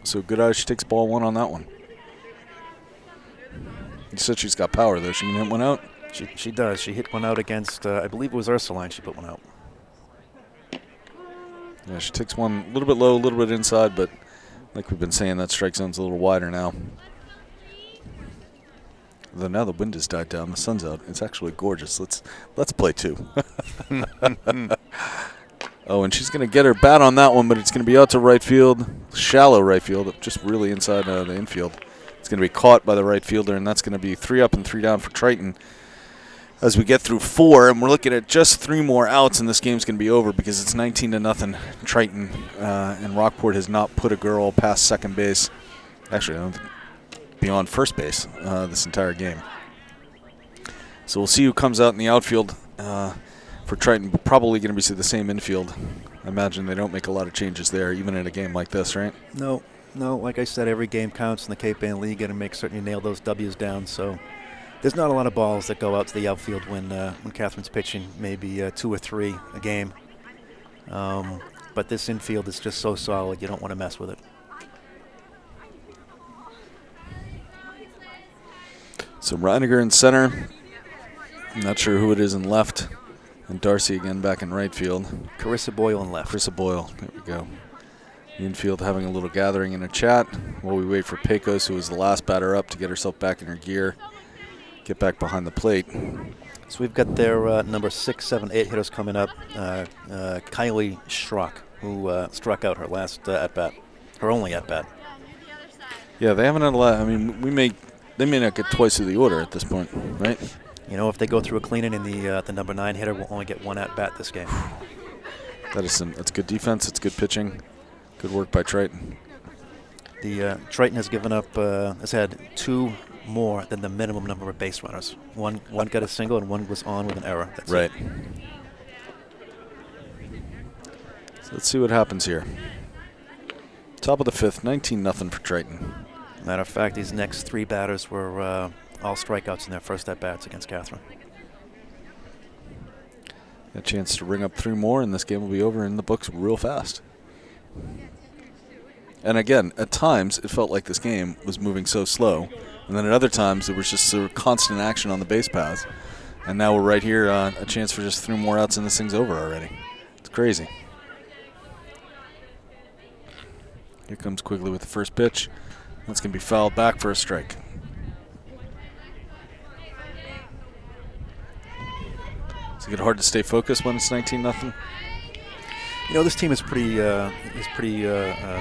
S1: So good eye, she takes ball 1 on that one. You said she's got power, though. She can hit one out?
S2: She does. She hit one out against, I believe it was Ursuline. She put one out.
S1: Yeah, she takes one a little bit low, a little bit inside, but like we've been saying, that strike zone's a little wider now. Though now the wind has died down, the sun's out. It's actually gorgeous. Let's play 2. Oh, and she's going to get her bat on that one, but it's going to be out to right field, shallow right field, just really inside the infield. It's going to be caught by the right fielder, and that's going to be 3 up and 3 down for Triton. As we get through 4, and we're looking at just 3 more outs, and this game's going to be over because it's 19-0. Triton and Rockport has not put a girl past second base. Actually, I don't think beyond first base this entire game. So we'll see who comes out in the outfield for Triton. Probably going to be the same infield. I imagine they don't make a lot of changes there, even in a game like this, right?
S2: No. Like I said, every game counts in the Cape Ann League, and make certain you nail those W's down. So there's not a lot of balls that go out to the outfield when Catherine's pitching, maybe 2 or 3 a game. But this infield is just so solid, you don't want to mess with it.
S1: So Reiniger in center. I'm not sure who it is in left. And Darcy again back in right field.
S2: Carissa Boyle in left.
S1: Carissa Boyle, there we go. The infield having a little gathering and a chat while we wait for Pecos, who was the last batter up, to get herself back in her gear, get back behind the plate.
S2: So we've got their number 6, 7, 8 hitters coming up. Kylie Schrock, who struck out her last at-bat, her only at-bat.
S1: Yeah, they haven't had a lot. I mean, they may not get twice of the order at this point, right?
S2: You know, if they go through a cleaning, and the number 9 hitter will only get one at-bat this game.
S1: That's good defense. It's good pitching. Good work by Triton.
S2: The Triton has had 2 more than the minimum number of base runners. One got a single and one was on with an error. That's
S1: right.
S2: it.
S1: So let's see what happens here. Top of the 5th, 19-0 for Triton.
S2: Matter of fact, these next 3 batters were all strikeouts in their first at-bats against Catherine.
S1: A chance to ring up 3 more, and this game will be over in the books real fast. And again, at times, it felt like this game was moving so slow. And then at other times, there was just sort of constant action on the base paths. And now we're right here, a chance for just 3 more outs, and this thing's over already. It's crazy. Here comes Quigley with the first pitch. That's going to be fouled back for a strike. Does it get hard to stay focused when it's 19-0?
S3: You know, this team is pretty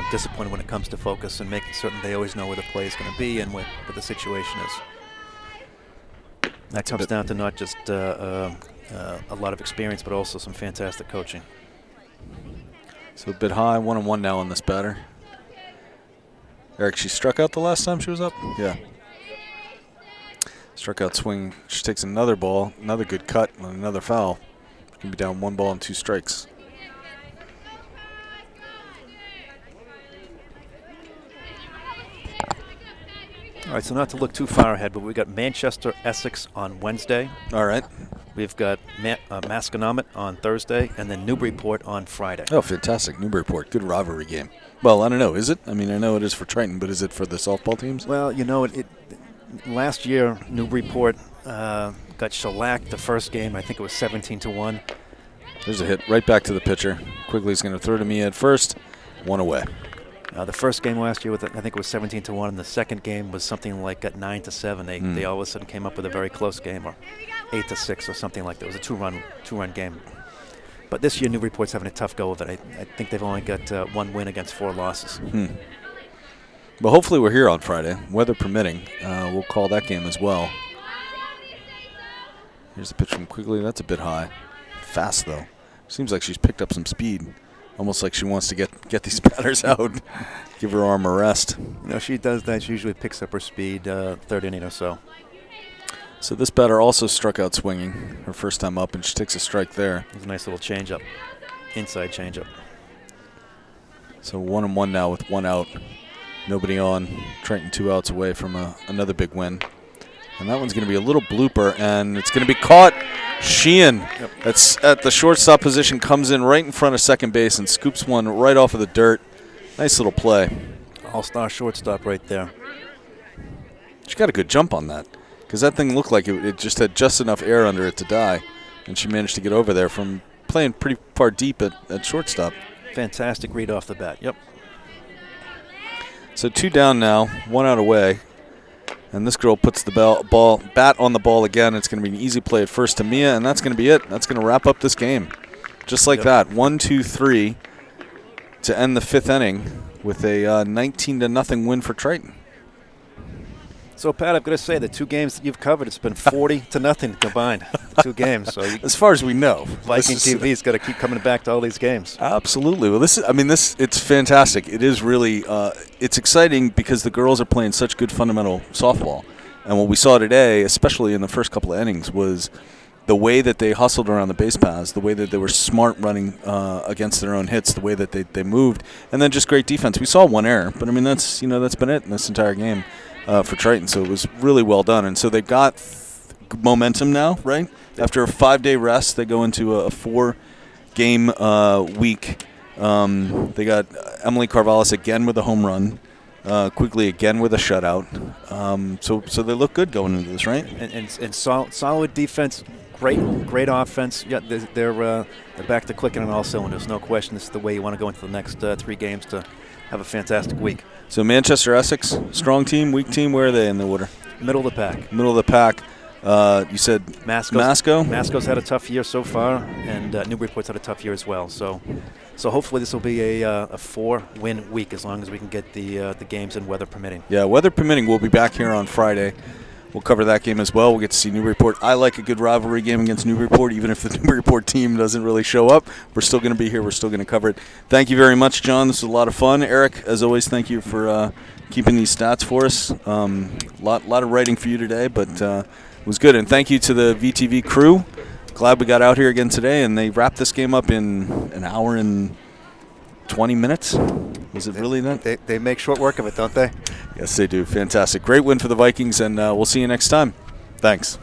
S3: disciplined when it comes to focus and making certain they always know where the play is going to be and what the situation is. That comes down to not just a lot of experience, but also some fantastic coaching.
S1: So a bit high, 1-1 now on this batter. Eric, she struck out the last time she was up? Yeah. Struck out swing. She takes another ball, another good cut, and another foul. Can be down 1 ball and 2 strikes.
S3: All right, so not to look too far ahead, but we've got Manchester-Essex on Wednesday.
S1: All right.
S3: We've got Masconomet on Thursday, and then Newburyport on Friday.
S1: Oh, fantastic. Newburyport. Good rivalry game. Well, I don't know. Is it? I mean, I know it is for Triton, but is it for the softball teams?
S3: Well, you know, last year, Newburyport got shellacked the first game. I think it was 17-1.
S1: There's a hit right back to the pitcher. Quigley's going to throw to me at first. 1 away.
S3: The first game last year, I think it was 17-1, and the second game was something like at 9-7. They all of a sudden came up with a very close game, or 8-6, or something like that. It was a two-run game. But this year, Newburyport's having a tough go of it. I think they've only got 1 win against 4 losses.
S1: Well, hopefully we're here on Friday, weather permitting. We'll call that game as well. Here's the pitch from Quigley. That's a bit high. Fast, though. Seems like she's picked up some speed. Almost like she wants to get these batters out, give her arm a rest.
S3: You know, she does that. She usually picks up her speed 3rd inning or so.
S1: So this batter also struck out swinging her first time up, and she takes a strike there.
S3: It's a nice little changeup, inside changeup.
S1: So 1-1 now with 1 out. Nobody on. Triton 2 outs away from another big win. And that one's going to be a little blooper, and it's going to be caught. Sheehan, that's at the shortstop position, comes in right in front of second base and scoops one right off of the dirt. Nice little play.
S3: All-star shortstop right there.
S1: She got a good jump on that because that thing looked like it just had just enough air under it to die, and she managed to get over there from playing pretty far deep at shortstop.
S3: Fantastic read off the bat, yep.
S1: So 2 down now, 1 out away. And this girl puts the bat on the ball again. It's going to be an easy play at first to Mia, and that's going to be it. That's going to wrap up this game. Just like that, 1-2-3 to end the 5th inning with a 19-0 win for Triton.
S3: So, Pat, I've got to say, the 2 games that you've covered, it's been 40-0 combined, 2 games. So
S1: as far as we know.
S3: Viking TV's got to keep coming back to all these games.
S1: Absolutely. Well, it's fantastic. It is really, it's exciting because the girls are playing such good fundamental softball. And what we saw today, especially in the first couple of innings, was the way that they hustled around the base paths, the way that they were smart running against their own hits, the way that they moved, and then just great defense. We saw 1 error, but I mean that's been it in this entire game. For Triton, so it was really well done. And so they've got momentum now, right? After a 5-day rest, they go into a 4-game week. They got Emily Carvallis again with a home run, Quigley again with a shutout. So they look good going into this, right?
S3: And solid defense, great offense. Yeah, they're back to clicking on all cylinders. No question, this is the way you want to go into the next 3 games to have a fantastic week.
S1: So Manchester-Essex, strong team, weak team, where are they in the order?
S3: Middle of the pack.
S1: Middle of the pack. You said
S2: Masco.
S1: Masco?
S2: Masco's had a tough year so far, and Newburyport's had a tough year as well. So hopefully this will be a 4-win week as long as we can get the games and weather permitting.
S1: Yeah, weather permitting, we'll be back here on Friday. We'll cover that game as well. We'll get to see Newburyport. I like a good rivalry game against Newburyport, even if the Newburyport team doesn't really show up. We're still going to be here. We're still going to cover it. Thank you very much, John. This was a lot of fun. Eric, as always, thank you for keeping these stats for us. Lot of writing for you today, but it was good. And thank you to the VTV crew. Glad we got out here again today, and they wrapped this game up in an hour and 20 minutes. Was it really that?
S3: They make short work of it, don't they?
S1: Yes, they do. Fantastic. Great win for the Vikings, and we'll see you next time. Thanks.